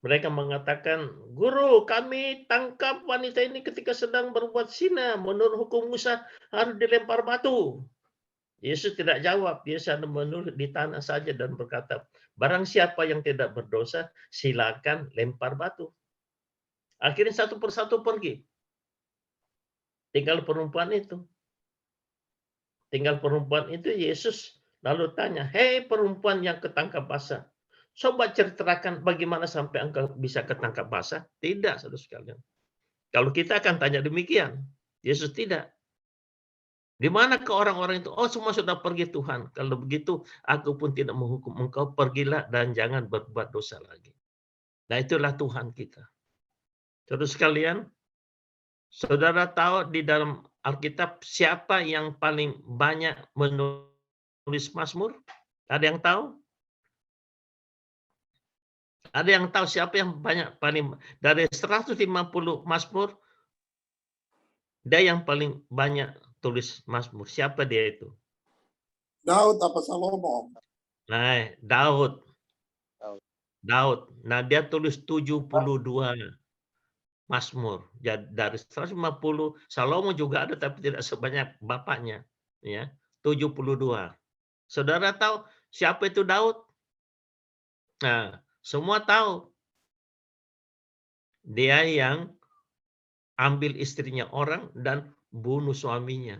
Mereka mengatakan, Guru, kami tangkap wanita ini ketika sedang berbuat zina. Menurut hukum Musa harus dilempar batu. Yesus tidak jawab. Yesus hanya menurut di tanah saja dan berkata, barang siapa yang tidak berdosa, silakan lempar batu. Akhirnya satu persatu pergi. Tinggal perempuan itu. Yesus lalu tanya, hei perempuan yang ketangkap basah, coba ceritakan bagaimana sampai engkau bisa ketangkap basah? Tidak, saudara sekalian. Kalau kita akan tanya demikian, Yesus tidak. Di mana ke orang-orang itu? Oh, semua sudah pergi Tuhan. Kalau begitu, aku pun tidak menghukum engkau. Pergilah dan jangan berbuat dosa lagi. Nah, itulah Tuhan kita. Saudara sekalian, saudara tahu di dalam Alkitab siapa yang paling banyak menulis Mazmur? Ada yang tahu? Ada yang tahu siapa yang paling dari 150 Mazmur? Dia yang paling banyak tulis Mazmur. Siapa dia itu? Daud apa Salomo? Nah, Daud. Nah, dia tulis 72 Mazmur. Dari 150, Salomo juga ada tapi tidak sebanyak bapaknya. Ya, 72. Saudara tahu siapa itu Daud? Nah, semua tahu. Dia yang ambil istrinya orang dan bunuh suaminya.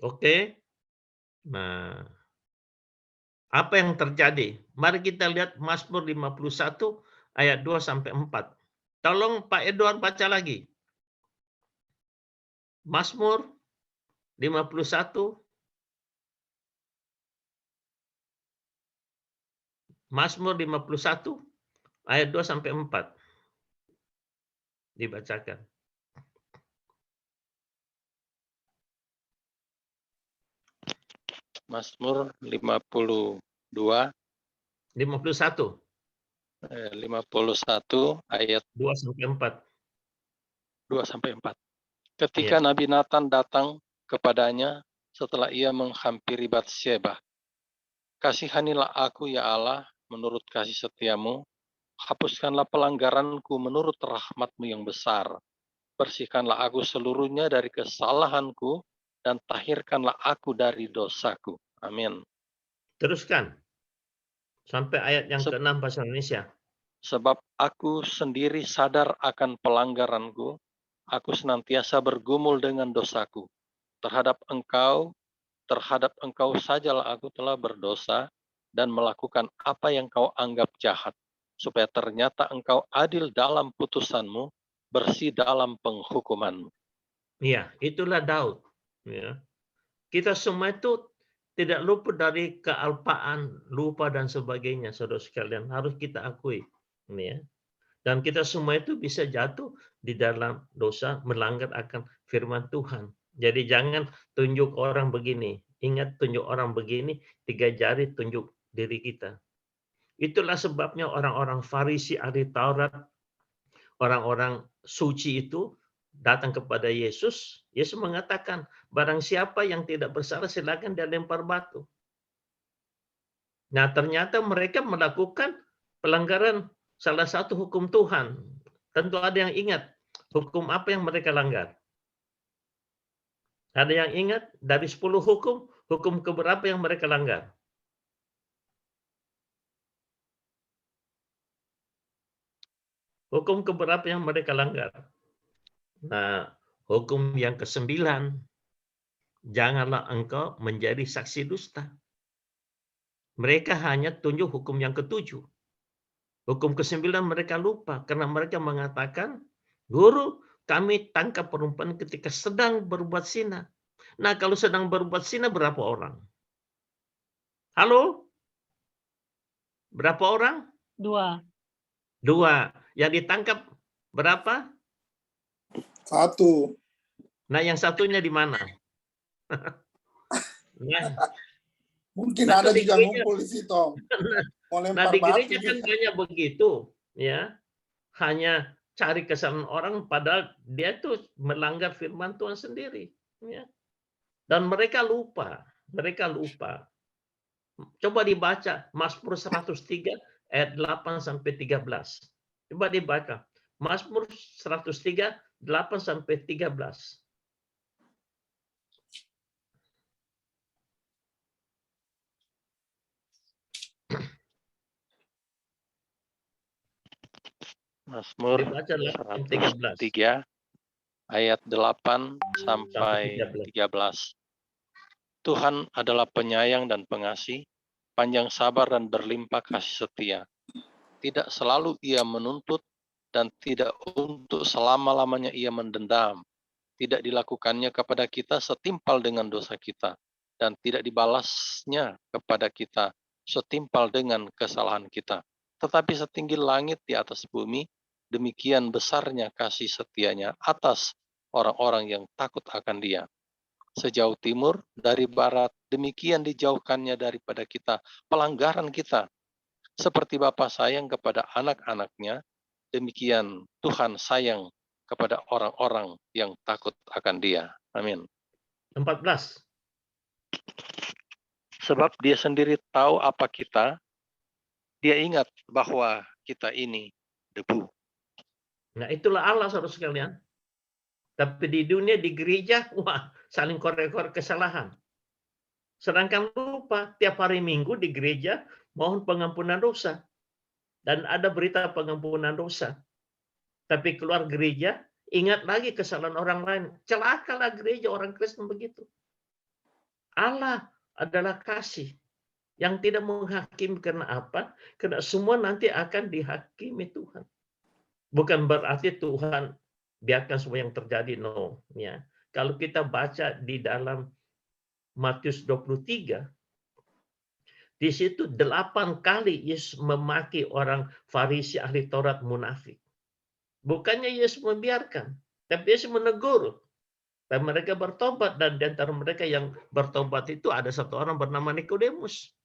Oke? Nah, apa yang terjadi? Mari kita lihat Mazmur 51 ayat 2 sampai 4. Tolong Pak Edward baca lagi. Mazmur 51. Mazmur 51 ayat 2 sampai 4. Dibacakan. Mazmur 51 51 ayat 2 sampai 4. 2 sampai 4. Ketika Iya. Nabi Nathan datang kepadanya setelah ia menghampiri Batsyeba. Kasihanilah aku ya Allah menurut kasih setiamu. Hapuskanlah pelanggaranku menurut rahmat-Mu yang besar. Bersihkanlah aku seluruhnya dari kesalahanku dan tahirkanlah aku dari dosaku. Amin. Teruskan. Sampai ayat yang ke-6 bahasa Indonesia. Sebab aku sendiri sadar akan pelanggaranku, aku senantiasa bergumul dengan dosaku. Terhadap engkau sajalah aku telah berdosa dan melakukan apa yang kau anggap jahat, supaya ternyata engkau adil dalam putusanmu, bersih dalam penghukumanmu. Iya, itulah Daud. Ya. Kita semua itu tidak luput dari kealpaan, lupa dan sebagainya, saudara sekalian. Harus kita akui. Ya. Dan kita semua itu bisa jatuh di dalam dosa, melanggar akan firman Tuhan. Jadi jangan tunjuk orang begini. Ingat, tunjuk orang begini, 3 jari tunjuk diri kita. Itulah sebabnya orang-orang Farisi, ahli Taurat, orang-orang suci itu datang kepada Yesus. Yesus mengatakan, barang siapa yang tidak bersalah silakan dia lempar batu. Nah, ternyata mereka melakukan pelanggaran salah satu hukum Tuhan. Tentu ada yang ingat hukum apa yang mereka langgar. Ada yang ingat dari 10 hukum keberapa yang mereka langgar? Hukum keberapa yang mereka langgar? Nah, hukum yang ke-9, janganlah engkau menjadi saksi dusta. Mereka hanya tunjuk hukum yang ke-7. Hukum ke-9 mereka lupa karena mereka mengatakan, Guru, kami tangkap perempuan ketika sedang berbuat zina. Nah, kalau sedang berbuat zina berapa orang? Halo? Berapa orang? 2. 2. Yang ditangkap berapa? 1. Nah, yang satunya di mana? Nah, Mungkin nah, ada di juga gereja, ngumpul di situ. Mau nah lempar di batu gereja kan juga. banyak begitu, ya. Hanya cari kesalahan orang padahal dia tuh melanggar firman Tuhan sendiri, ya. Dan mereka lupa. Coba dibaca Mazmur 103 ayat 8 sampai 13. Coba dibaca. Mazmur 103 8 sampai 13. Mazmur Dibaca 103 ayat 8 sampai 13. Tuhan adalah penyayang dan pengasih, panjang sabar dan berlimpah kasih setia. Tidak selalu ia menuntut dan tidak untuk selama-lamanya ia mendendam. Tidak dilakukannya kepada kita setimpal dengan dosa kita dan tidak dibalasnya kepada kita setimpal dengan kesalahan kita. Tetapi setinggi langit di atas bumi, demikian besarnya kasih setianya atas orang-orang yang takut akan Dia. Sejauh timur dari barat, demikian dijauhkannya daripada kita pelanggaran kita. Seperti Bapa sayang kepada anak-anaknya, demikian Tuhan sayang kepada orang-orang yang takut akan Dia. Amin. 14. Sebab Dia sendiri tahu apa kita, Dia ingat bahwa kita ini debu. Nah, itulah Allah, saudara sekalian. Tapi di dunia, di gereja, wah, saling korek-korek kesalahan. Sedangkan lupa, tiap hari Minggu di gereja, mohon pengampunan dosa. Dan ada berita pengampunan dosa. Tapi keluar gereja, ingat lagi kesalahan orang lain. Celakalah gereja orang Kristen begitu. Allah adalah kasih yang tidak menghakimi karena apa? Karena semua nanti akan dihakimi Tuhan. Bukan berarti Tuhan biarkan semua yang terjadi, no, ya. kalau kita baca di dalam Matius 23, di situ 8 kali Yesus memaki orang Farisi, ahli Taurat, munafik. Bukannya Yesus membiarkan, tapi Yesus menegur. Dan mereka bertobat, dan di antara mereka yang bertobat itu ada satu orang bernama Nikodemus.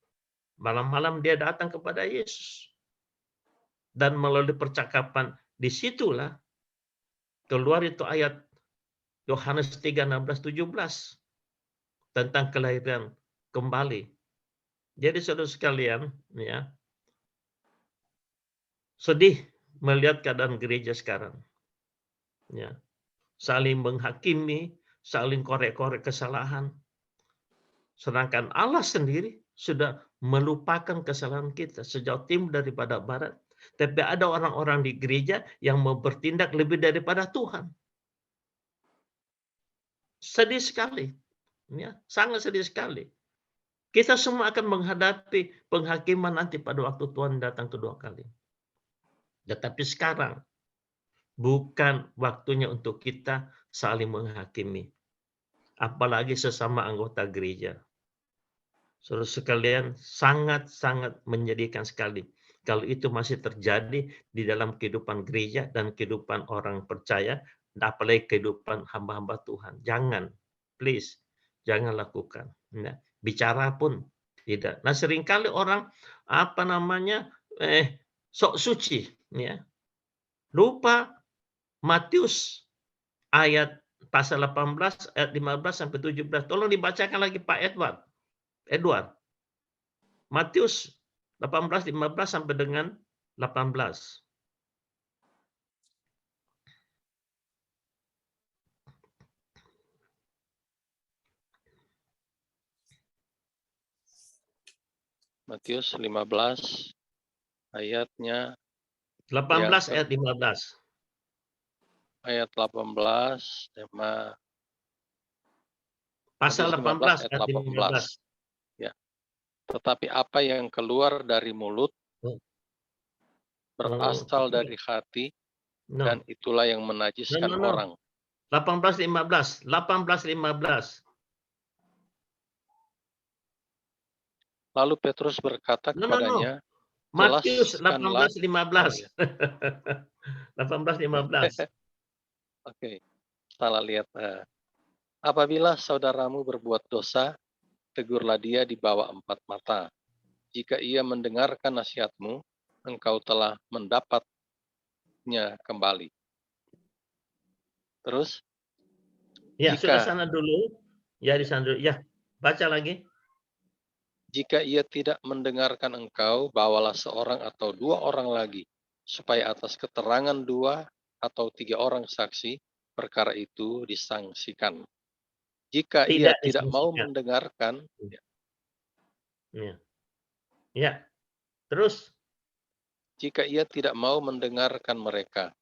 Malam-malam dia datang kepada Yesus. Dan melalui percakapan disitulah keluar itu ayat Yohanes 3, 16, 17 tentang kelahiran kembali. Jadi saudara sekalian, ya, sedih melihat keadaan gereja sekarang. Ya, saling menghakimi, saling korek-korek kesalahan. Sedangkan Allah sendiri sudah melupakan kesalahan kita sejauh timur daripada barat. Tapi ada orang-orang di gereja yang mau bertindak lebih daripada Tuhan. Sedih sekali. Ya, sangat sedih sekali. Kita semua akan menghadapi penghakiman nanti pada waktu Tuhan datang kedua kali. Tetapi sekarang bukan waktunya untuk kita saling menghakimi. Apalagi sesama anggota gereja. Saudara sekalian, sangat-sangat menyedihkan sekali kalau itu masih terjadi di dalam kehidupan gereja dan kehidupan orang percaya, apalagi kehidupan hamba-hamba Tuhan. Jangan, please, jangan lakukan. Nah, bicara pun tidak. Nah, seringkali orang sok suci, ya, lupa Matius ayat pasal 18 ayat 15 sampai 17. Tolong dibacakan lagi Pak Edward. Matius 18 15 sampai dengan 18. Matius 15 ayatnya 18 ayat 15. Ayat 18 tema Pasal 18 ayat 15. Ya. Tetapi apa yang keluar dari mulut berasal dari hati, dan itulah yang menajiskan orang. 18-15. Lalu Petrus berkata kepadanya, Matius jelaskanlah. 18-15. 18-15. Oke, salah lihat. Apabila saudaramu berbuat dosa, tegurlah dia di bawah 4 mata. Jika ia mendengarkan nasihatmu, engkau telah mendapatnya kembali. Terus? Ya, sudah sana dulu. Ya, di sana dulu. Ya, baca lagi. Jika ia tidak mendengarkan engkau, bawalah seorang atau 2 orang lagi, supaya atas keterangan 2 atau 3 orang saksi, perkara itu disangsikan. Jika ia tidak mau mendengarkan, ya. Terus? Jika ia tidak mau mendengarkan mereka,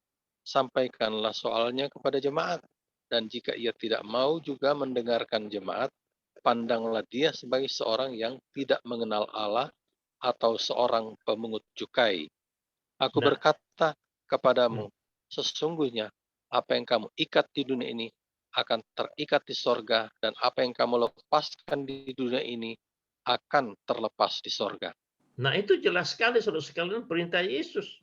sampaikanlah soalnya kepada jemaat. Dan jika ia tidak mau juga mendengarkan jemaat, pandanglah dia sebagai seorang yang tidak mengenal Allah atau seorang pemungut cukai. Aku berkata kepadamu, sesungguhnya apa yang kamu ikat di dunia ini akan terikat di sorga, dan apa yang kamu lepaskan di dunia ini akan terlepas di sorga. Nah, itu jelas sekali saudara sekalian perintah Yesus.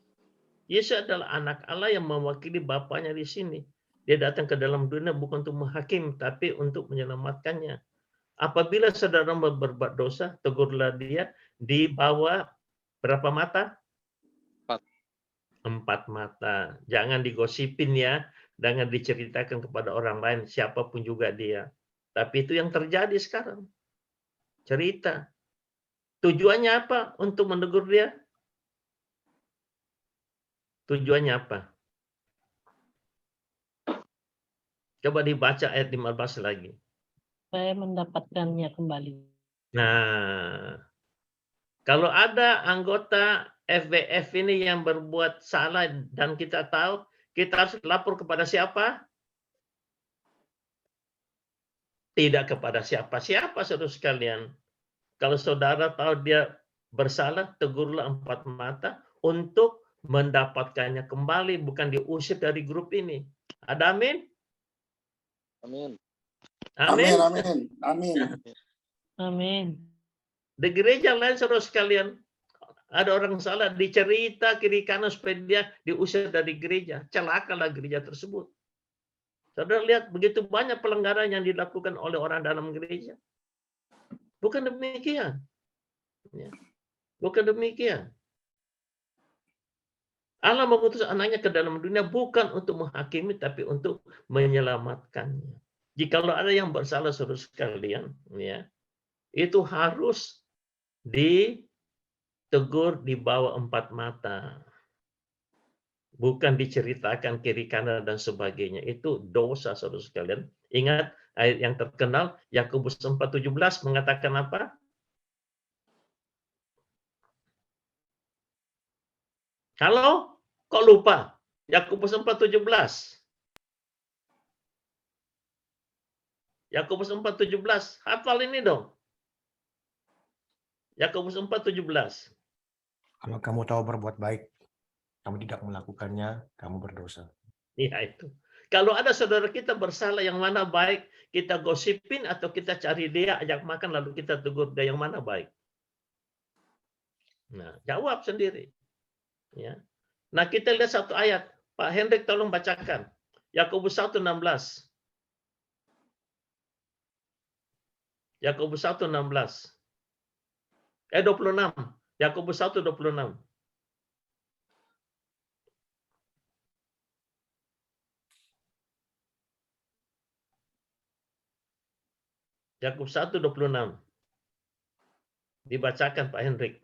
Yesus adalah anak Allah yang mewakili Bapaknya di sini. Dia datang ke dalam dunia bukan untuk menghakimi, tapi untuk menyelamatkannya. Apabila saudara berbuat dosa, tegurlah dia di bawah berapa mata? 4 mata. Jangan digosipin ya, jangan diceritakan kepada orang lain, siapapun juga dia. Tapi itu yang terjadi sekarang. Cerita. Tujuannya apa untuk menegur dia? Tujuannya apa? Coba dibaca ayat 15 lagi. Saya mendapatkannya kembali. Nah, kalau ada anggota FBF ini yang berbuat salah dan kita tahu, kita harus lapor kepada siapa? Tidak kepada siapa-siapa, saudara sekalian. Kalau saudara tahu dia bersalah, tegurlah 4 mata untuk mendapatkannya kembali, bukan diusir dari grup ini. Ada amin? Amin. Amin. Amin. Amin. Amin. Di gereja lain, saudara sekalian, ada orang salah dicerita kiri kanan supaya dia diusir dari gereja. Celakalah gereja tersebut. Saudara lihat begitu banyak pelanggaran yang dilakukan oleh orang dalam gereja. Bukan demikian. Ya. Bukan demikian. Allah mengutus anaknya ke dalam dunia bukan untuk menghakimi, tapi untuk menyelamatkannya. Jikalau ada yang bersalah, saudara sekalian, ya, itu harus ditegur di bawah 4 mata. Bukan diceritakan kiri kanan dan sebagainya. Itu dosa, saudara sekalian. Ingat ayat yang terkenal, Yakobus 4:17 mengatakan apa? Halo? Kok lupa? Yakobus 4:17. Yakobus 4:17. Hafal ini dong. Yakobus 4:17. Kalau kamu tahu berbuat baik, kamu tidak melakukannya, kamu berdosa. Iya itu. Kalau ada saudara kita bersalah, yang mana baik? Kita gosipin atau kita cari dia, ajak makan, lalu kita tegur dia, yang mana baik? Nah, jawab sendiri. Ya. Nah, kita lihat satu ayat. Pak Hendrik tolong bacakan. Yakobus 1:16. Yakobus 1:16. 26. Yakobus 1:26. Yakobus 1:26. Dibacakan Pak Hendrik.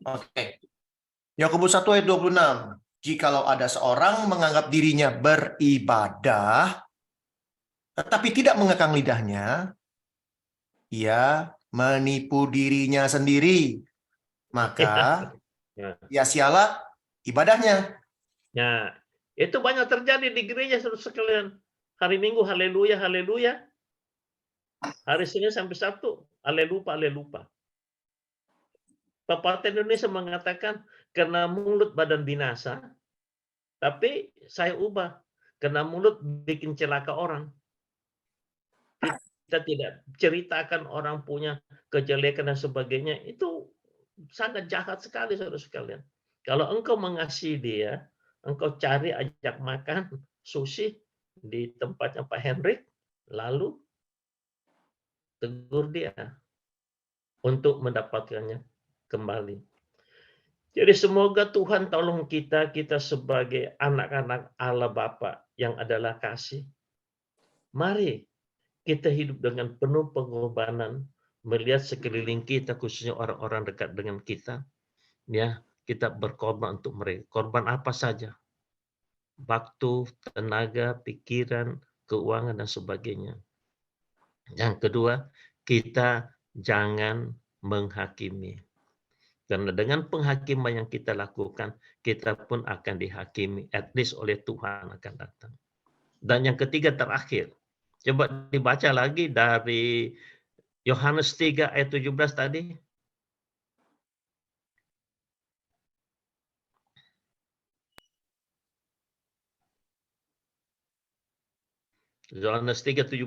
Oke. Yakobus 1 ayat 26. Jikalau ada seorang menganggap dirinya beribadah, tetapi tidak mengekang lidahnya, ia menipu dirinya sendiri. Maka sia-sialah ibadahnya. Nah, itu banyak terjadi di gereja, saudara sekalian. Hari Minggu, haleluya, haleluya. Hari Senin sampai Sabtu, haleluya, haleluya. Pepatah Indonesia mengatakan, karena mulut badan binasa, tapi saya ubah. Karena mulut bikin celaka orang. Kita tidak ceritakan orang punya kejelekan dan sebagainya. Itu sangat jahat sekali, saudara sekalian. Kalau engkau mengasihi dia, engkau cari ajak makan, sushi di tempatnya Pak Hendrik, lalu tegur dia untuk mendapatkannya kembali. Jadi semoga Tuhan tolong kita sebagai anak-anak Allah Bapa yang adalah kasih. Mari kita hidup dengan penuh pengorbanan, melihat sekeliling kita, khususnya orang-orang dekat dengan kita. Ya, kita berkorban untuk mereka. Korban apa saja? Waktu, tenaga, pikiran, keuangan, dan sebagainya. Yang kedua, kita jangan menghakimi. Karena dengan penghakiman yang kita lakukan, kita pun akan dihakimi, at least oleh Tuhan akan datang. Dan yang ketiga terakhir, coba dibaca lagi dari Yohanes 3 ayat 17 tadi. Yohanes 3:17.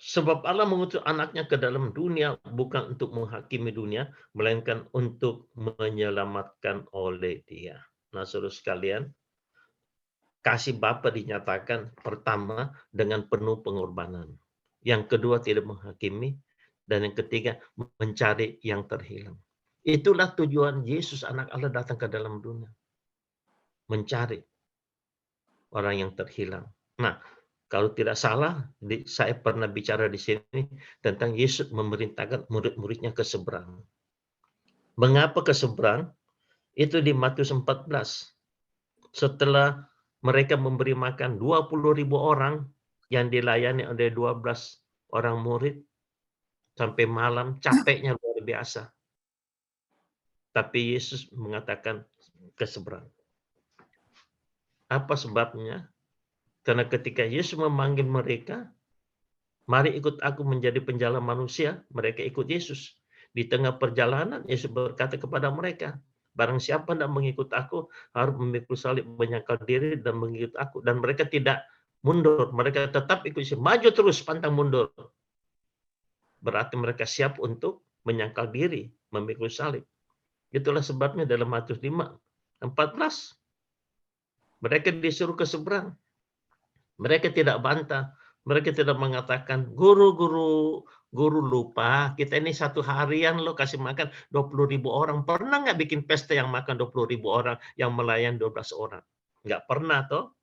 Sebab Allah mengutus anaknya ke dalam dunia bukan untuk menghakimi dunia, melainkan untuk menyelamatkan oleh dia. Nah, saudara sekalian, kasih Bapa dinyatakan pertama dengan penuh pengorbanan. Yang kedua tidak menghakimi. Dan yang ketiga mencari yang terhilang. Itulah tujuan Yesus anak Allah datang ke dalam dunia. Mencari orang yang terhilang. Nah, kalau tidak salah, saya pernah bicara di sini tentang Yesus memerintahkan murid-muridnya ke seberang. Mengapa ke seberang? Itu di Matius 14. Setelah mereka memberi makan 20.000 orang yang dilayani oleh 12 orang murid, sampai malam, capeknya luar biasa. Tapi Yesus mengatakan ke seberang. Apa sebabnya? Karena ketika Yesus memanggil mereka, Mari ikut aku menjadi penjala manusia. Mereka ikut Yesus. Di tengah perjalanan, Yesus berkata kepada mereka, barang siapa tidak mengikut aku, harus memikul salib, menyangkal diri, dan mengikut aku. Dan mereka tidak mundur. Mereka tetap ikut Yesus. Maju terus, pantang mundur. Berarti mereka siap untuk menyangkal diri, memikul salib. Itulah sebabnya dalam Matius 5:14, mereka disuruh ke seberang. Mereka tidak bantah. Mereka tidak mengatakan, guru lupa, kita ini satu harian lo kasih makan 20.000 orang. Pernah nggak bikin pesta yang makan 20.000 orang, yang melayan 12 orang? Nggak pernah toh.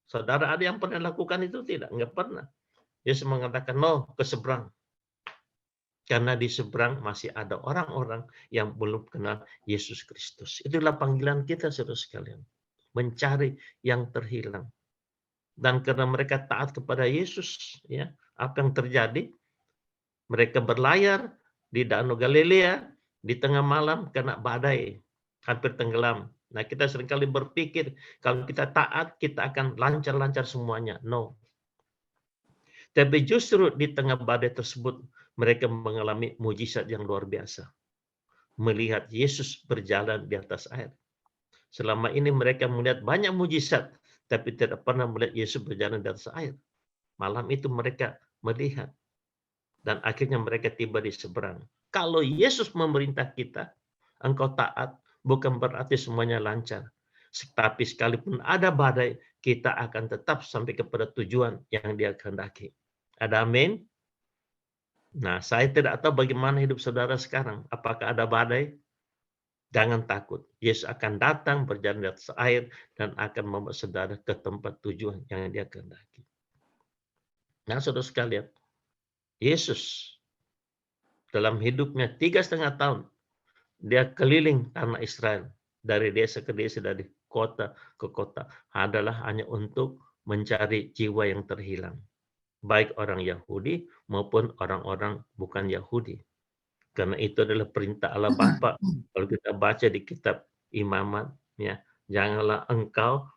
Saudara ada yang pernah lakukan itu? Tidak, nggak pernah. Yesus mengatakan, no, ke seberang. Karena di seberang masih ada orang-orang yang belum kenal Yesus Kristus. Itulah panggilan kita, saudara sekalian. Mencari yang terhilang. Dan karena mereka taat kepada Yesus, ya, apa yang terjadi? Mereka berlayar di Danau Galilea di tengah malam kena badai, hampir tenggelam. Nah, kita seringkali berpikir kalau kita taat, kita akan lancar-lancar semuanya. No. Tapi justru di tengah badai tersebut, mereka mengalami mujizat yang luar biasa. Melihat Yesus berjalan di atas air. Selama ini mereka melihat banyak mujizat, tapi tidak pernah melihat Yesus berjalan di atas air. Malam itu mereka melihat. Dan akhirnya mereka tiba di seberang. Kalau Yesus memerintah kita, engkau taat, bukan berarti semuanya lancar. Tapi sekalipun ada badai, kita akan tetap sampai kepada tujuan yang Dia kehendaki. Ada amin? Nah, saya tidak tahu bagaimana hidup saudara sekarang. Apakah ada badai? Jangan takut. Yesus akan datang berjalan di atas air dan akan membawa saudara ke tempat tujuan yang Dia kehendaki. Nah, saudara sekalian, Yesus dalam hidupnya 3,5 tahun, Dia keliling tanah Israel. Dari desa ke desa, dari kota ke kota. Adalah hanya untuk mencari jiwa yang terhilang. Baik orang Yahudi maupun orang-orang bukan Yahudi. Karena itu adalah perintah Allah Bapa. Kalau kita baca di kitab Imamat, ya, janganlah engkau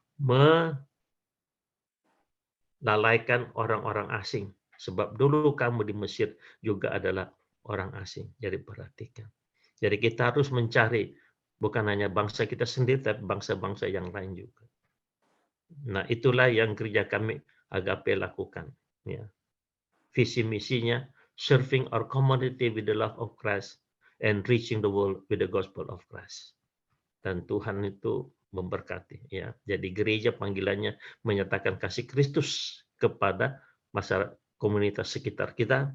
melalaikan orang-orang asing. Sebab dulu kamu di Mesir juga adalah orang asing. Jadi perhatikan. Jadi kita harus mencari bukan hanya bangsa kita sendiri, tapi bangsa-bangsa yang lain juga. Nah, itulah yang gereja kami Agape lakukan. Ya. Visi misinya, serving our community with the love of Christ and reaching the world with the gospel of Christ. Dan Tuhan itu memberkati. Ya. Jadi gereja panggilannya menyatakan kasih Kristus kepada masyarakat komunitas sekitar kita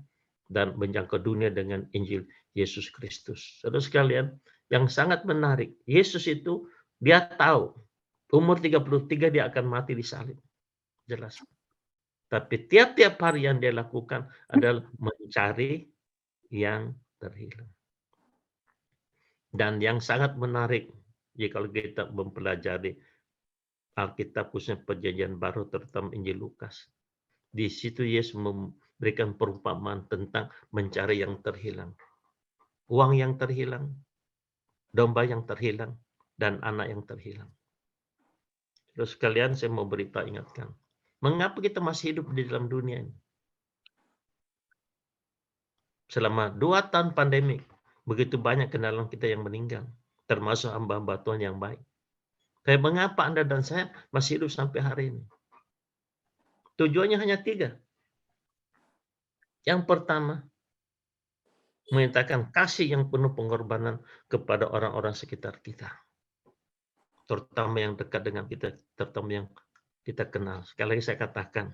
dan menjangkau dunia dengan Injil Yesus Kristus. Saudara sekalian, yang sangat menarik, Yesus itu Dia tahu umur 33 Dia akan mati di salib. Jelas. Tapi tiap-tiap hari yang Dia lakukan adalah mencari yang terhilang. Dan yang sangat menarik, jika kita mempelajari Alkitab khususnya Perjanjian Baru terutama Injil Lukas, di situ Yesus memberikan perumpamaan tentang mencari yang terhilang. Uang yang terhilang, domba yang terhilang, dan anak yang terhilang. Terus sekalian saya mau berita ingatkan. Mengapa kita masih hidup di dalam dunia ini? Selama 2 tahun pandemi, begitu banyak kenalan kita yang meninggal, termasuk hamba-hamba Tuhan yang baik. Tapi mengapa Anda dan saya masih hidup sampai hari ini? Tujuannya hanya 3. Yang pertama, menyatakan kasih yang penuh pengorbanan kepada orang-orang sekitar kita. Terutama yang dekat dengan kita, terutama yang kita kenal. Sekali lagi saya katakan,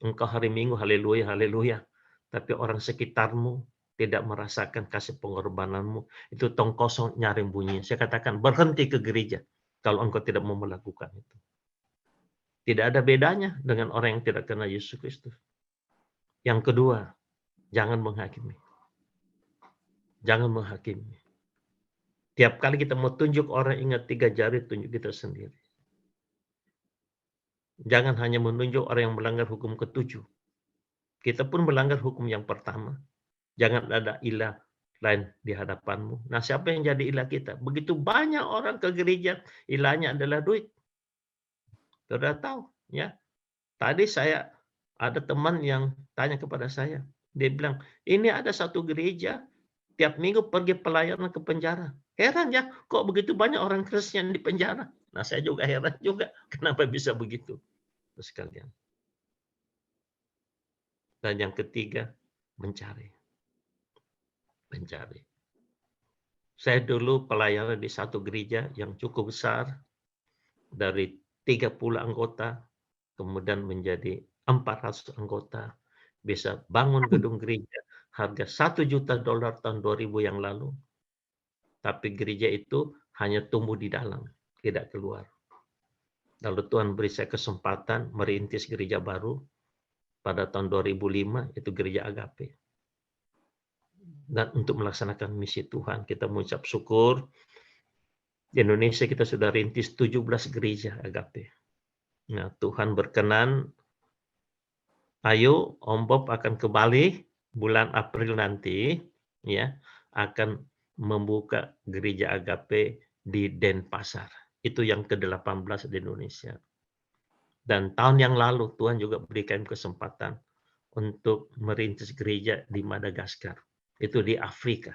engkau hari Minggu, haleluya, haleluya. Tapi orang sekitarmu tidak merasakan kasih pengorbananmu. Itu tong kosong nyaring bunyi. Saya katakan, berhenti ke gereja kalau engkau tidak mau melakukan itu. Tidak ada bedanya dengan orang yang tidak kenal Yesus Kristus. Yang kedua, jangan menghakimi. Jangan menghakimi. Tiap kali kita mau tunjuk orang, ingat 3 jari, tunjuk kita sendiri. Jangan hanya menunjuk orang yang melanggar hukum ke-7. Kita pun melanggar hukum yang pertama. Jangan ada ilah lain di hadapanmu. Nah, siapa yang jadi ilah kita? Begitu banyak orang ke gereja, ilahnya adalah duit. Saudara tahu, ya. Tadi saya Ada teman yang tanya kepada saya, dia bilang, ini ada satu gereja tiap minggu pergi pelayanan ke penjara. Heran ya, kok begitu banyak orang Kristen di penjara? Nah, saya juga heran juga, kenapa bisa begitu, sekalian. Dan yang ketiga, mencari. Saya dulu pelayanan di satu gereja yang cukup besar, dari 30 anggota, kemudian menjadi 400 anggota, bisa bangun gedung gereja, harga $1 juta tahun 2000 yang lalu. Tapi gereja itu hanya tumbuh di dalam, tidak keluar. Lalu Tuhan beri saya kesempatan merintis gereja baru pada tahun 2005, itu gereja Agape. Dan untuk melaksanakan misi Tuhan, kita mengucap syukur. Di Indonesia kita sudah rintis 17 gereja Agape. Nah, Tuhan berkenan, ayo Om Bob akan kembali bulan April nanti, ya, akan membuka gereja Agape di Denpasar. Itu yang ke-18 di Indonesia. Dan tahun yang lalu Tuhan juga berikan kesempatan untuk merintis gereja di Madagaskar. Itu di Afrika.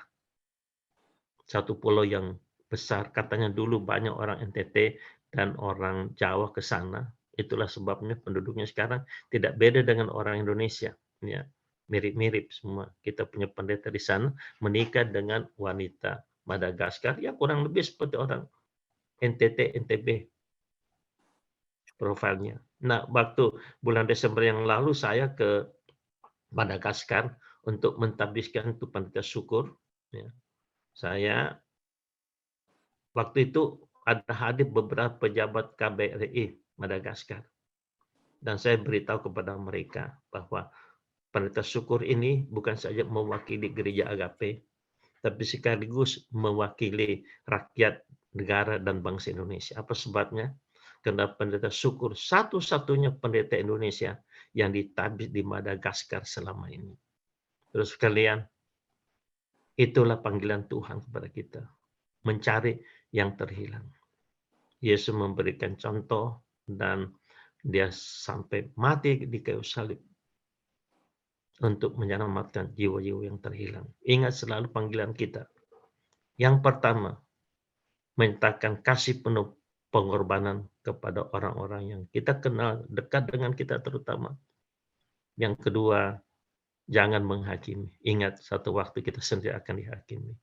Satu pulau yang besar, katanya dulu banyak orang NTT dan orang Jawa ke sana. Itulah sebabnya penduduknya sekarang tidak beda dengan orang Indonesia. Ya, mirip-mirip semua. Kita punya pendeta di sana menikah dengan wanita Madagaskar, ya kurang lebih seperti orang NTT, NTB profilnya. Nah, waktu bulan Desember yang lalu saya ke Madagaskar untuk mentabiskan itu pendeta syukur. Ya. Saya waktu itu ada hadir beberapa pejabat KBRI Madagaskar. Dan saya beritahu kepada mereka bahwa pendeta syukur ini bukan saja mewakili gereja Agape, tapi sekaligus mewakili rakyat, negara, dan bangsa Indonesia. Apa sebabnya? Karena pendeta syukur satu-satunya pendeta Indonesia yang ditabis di Madagaskar selama ini. Terus sekalian, itulah panggilan Tuhan kepada kita. Mencari yang terhilang. Yesus memberikan contoh dan dia sampai mati di kayu salib untuk menyelamatkan jiwa-jiwa yang terhilang. Ingat selalu panggilan kita. Yang pertama, menyatakan kasih penuh pengorbanan kepada orang-orang yang kita kenal, dekat dengan kita terutama. Yang kedua, jangan menghakimi. Ingat, satu waktu kita sendiri akan dihakimi.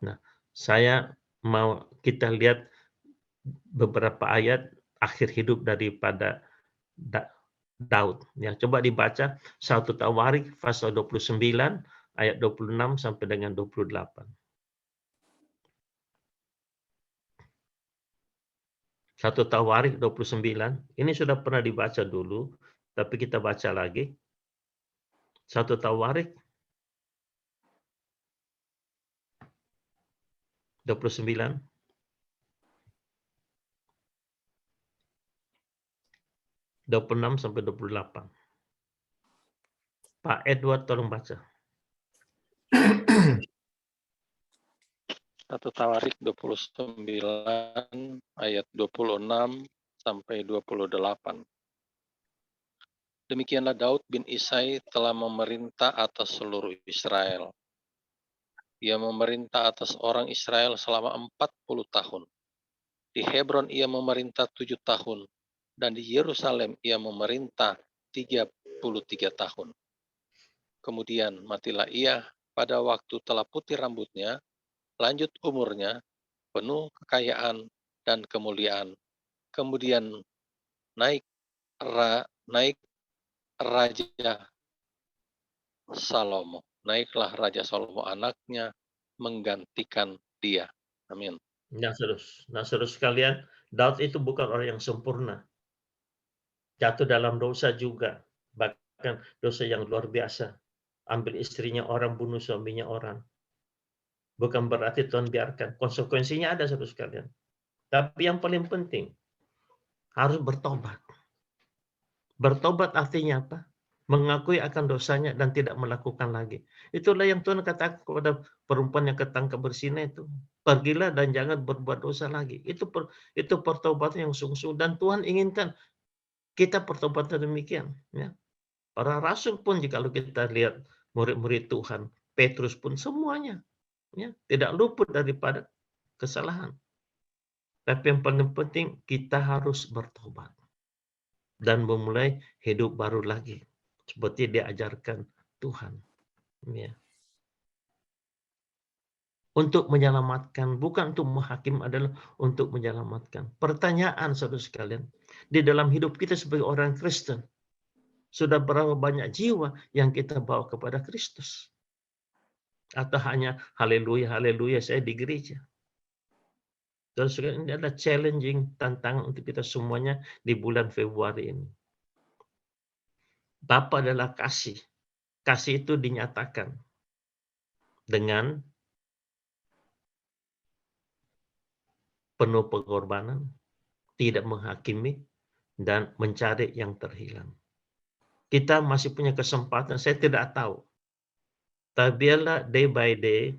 Nah, saya mau kita lihat beberapa ayat akhir hidup daripada Daud. Ya, coba dibaca 1 Tawarik pasal 29 ayat 26 sampai dengan 28. 1 Tawarik 29, ini sudah pernah dibaca dulu, tapi kita baca lagi. 1 Tawarik 29. Sampai 28. Pak Edward tolong baca. 1 Tawarik 29 ayat 26 sampai 28. Demikianlah Daud bin Isai telah memerintah atas seluruh Israel. Ia memerintah atas orang Israel selama 40 tahun. Di Hebron ia memerintah 7 tahun. Dan di Yerusalem ia memerintah 33 tahun. Kemudian matilah ia pada waktu telah putih rambutnya, lanjut umurnya, penuh kekayaan dan kemuliaan. Kemudian naiklah Raja Salomo. Naiklah Raja Salomo anaknya menggantikan dia. Amin. Nah, saudara sekalian, Daud itu bukan orang yang sempurna. Jatuh dalam dosa juga, bahkan dosa yang luar biasa. Ambil istrinya orang, bunuh suaminya orang. Bukan berarti Tuhan biarkan. Konsekuensinya ada, saudara sekalian. Tapi yang paling penting, harus bertobat. Bertobat artinya apa? Mengakui akan dosanya dan tidak melakukan lagi. Itulah yang Tuhan katakan kepada perempuan yang ketangkap berzina itu. Pergilah dan jangan berbuat dosa lagi. Itu pertobatan yang sungguh-sungguh. Dan Tuhan inginkan kita pertobatan demikian. Ya. Para rasul pun kalau kita lihat murid-murid Tuhan, Petrus pun semuanya ya, tidak luput daripada kesalahan. Tapi yang paling penting kita harus bertobat dan memulai hidup baru lagi seperti diajarkan Tuhan. Ya. Untuk menyelamatkan, bukan untuk menghakim, adalah untuk menyelamatkan. Pertanyaan saudara sekalian, di dalam hidup kita sebagai orang Kristen, sudah berapa banyak jiwa yang kita bawa kepada Kristus? Atau hanya haleluya, haleluya saya di gereja? Saudara sekalian, ini adalah challenging tantangan untuk kita semuanya di bulan Februari ini. Bapa adalah kasih. Kasih itu dinyatakan dengan penuh pengorbanan, tidak menghakimi, dan mencari yang terhilang. Kita masih punya kesempatan, saya tidak tahu. Tapi biarlah day by day,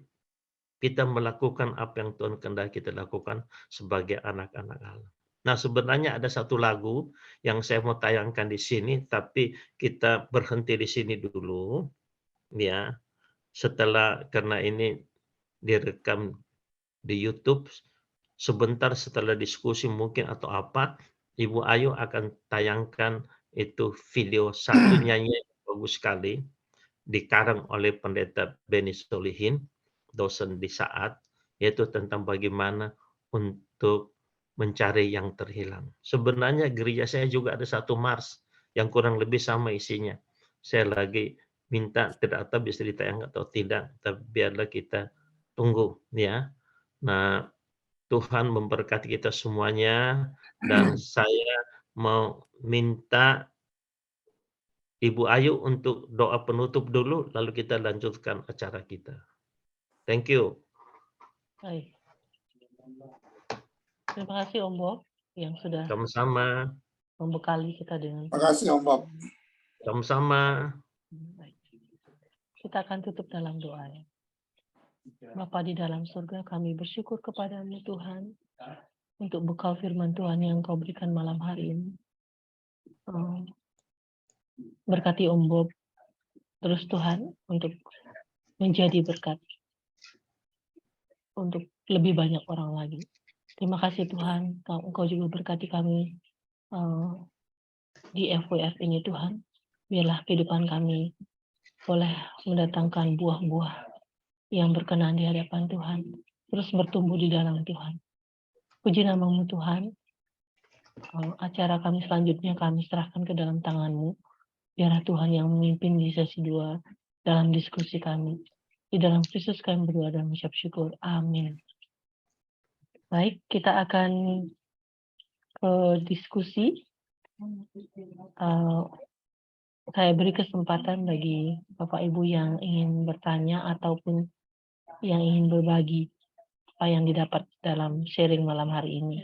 kita melakukan apa yang Tuhan kehendaki kita lakukan sebagai anak-anak Allah. Nah, sebenarnya ada satu lagu yang saya mau tayangkan di sini, tapi kita berhenti di sini dulu. Ya, karena ini direkam di YouTube, sebentar setelah diskusi mungkin atau apa, Ibu Ayu akan tayangkan itu video satu nyanyian yang bagus sekali, dikarang oleh pendeta Benny Solihin, dosen di Saat, yaitu tentang bagaimana untuk mencari yang terhilang. Sebenarnya gereja saya juga ada satu mars yang kurang lebih sama isinya. Saya lagi minta, tidak tahu bisa ditayang atau tidak, tapi biarlah kita tunggu ya. Nah, Tuhan memberkati kita semuanya, dan saya mau minta Ibu Ayu untuk doa penutup dulu, lalu kita lanjutkan acara kita. Thank you. Baik. Terima kasih Om Bob yang sudah Sama-sama. membekali kita dengan. Terima kasih Om Bob. Sama-sama. Baik. Kita akan tutup dalam doa ya. Bapa di dalam surga, kami bersyukur kepadamu Tuhan untuk bekal firman Tuhan yang Kau berikan malam hari ini. Berkati Om Bob terus Tuhan untuk menjadi berkat untuk lebih banyak orang lagi. Terima kasih Tuhan, Engkau juga berkati kami di FWF ini Tuhan. Biarlah kehidupan kami boleh mendatangkan buah-buah yang berkenan di hadapan Tuhan, terus bertumbuh di dalam Tuhan. Puji namamu Tuhan. Acara kami selanjutnya kami serahkan ke dalam tangan-Mu. Biarlah Tuhan yang memimpin di sesi 2 dalam diskusi kami. Di dalam Kristus kami berdoa dan mengucap syukur. Amin. Baik, kita akan ke diskusi. Saya beri kesempatan bagi Bapak Ibu yang ingin bertanya ataupun yang ingin berbagi apa yang didapat dalam sharing malam hari ini.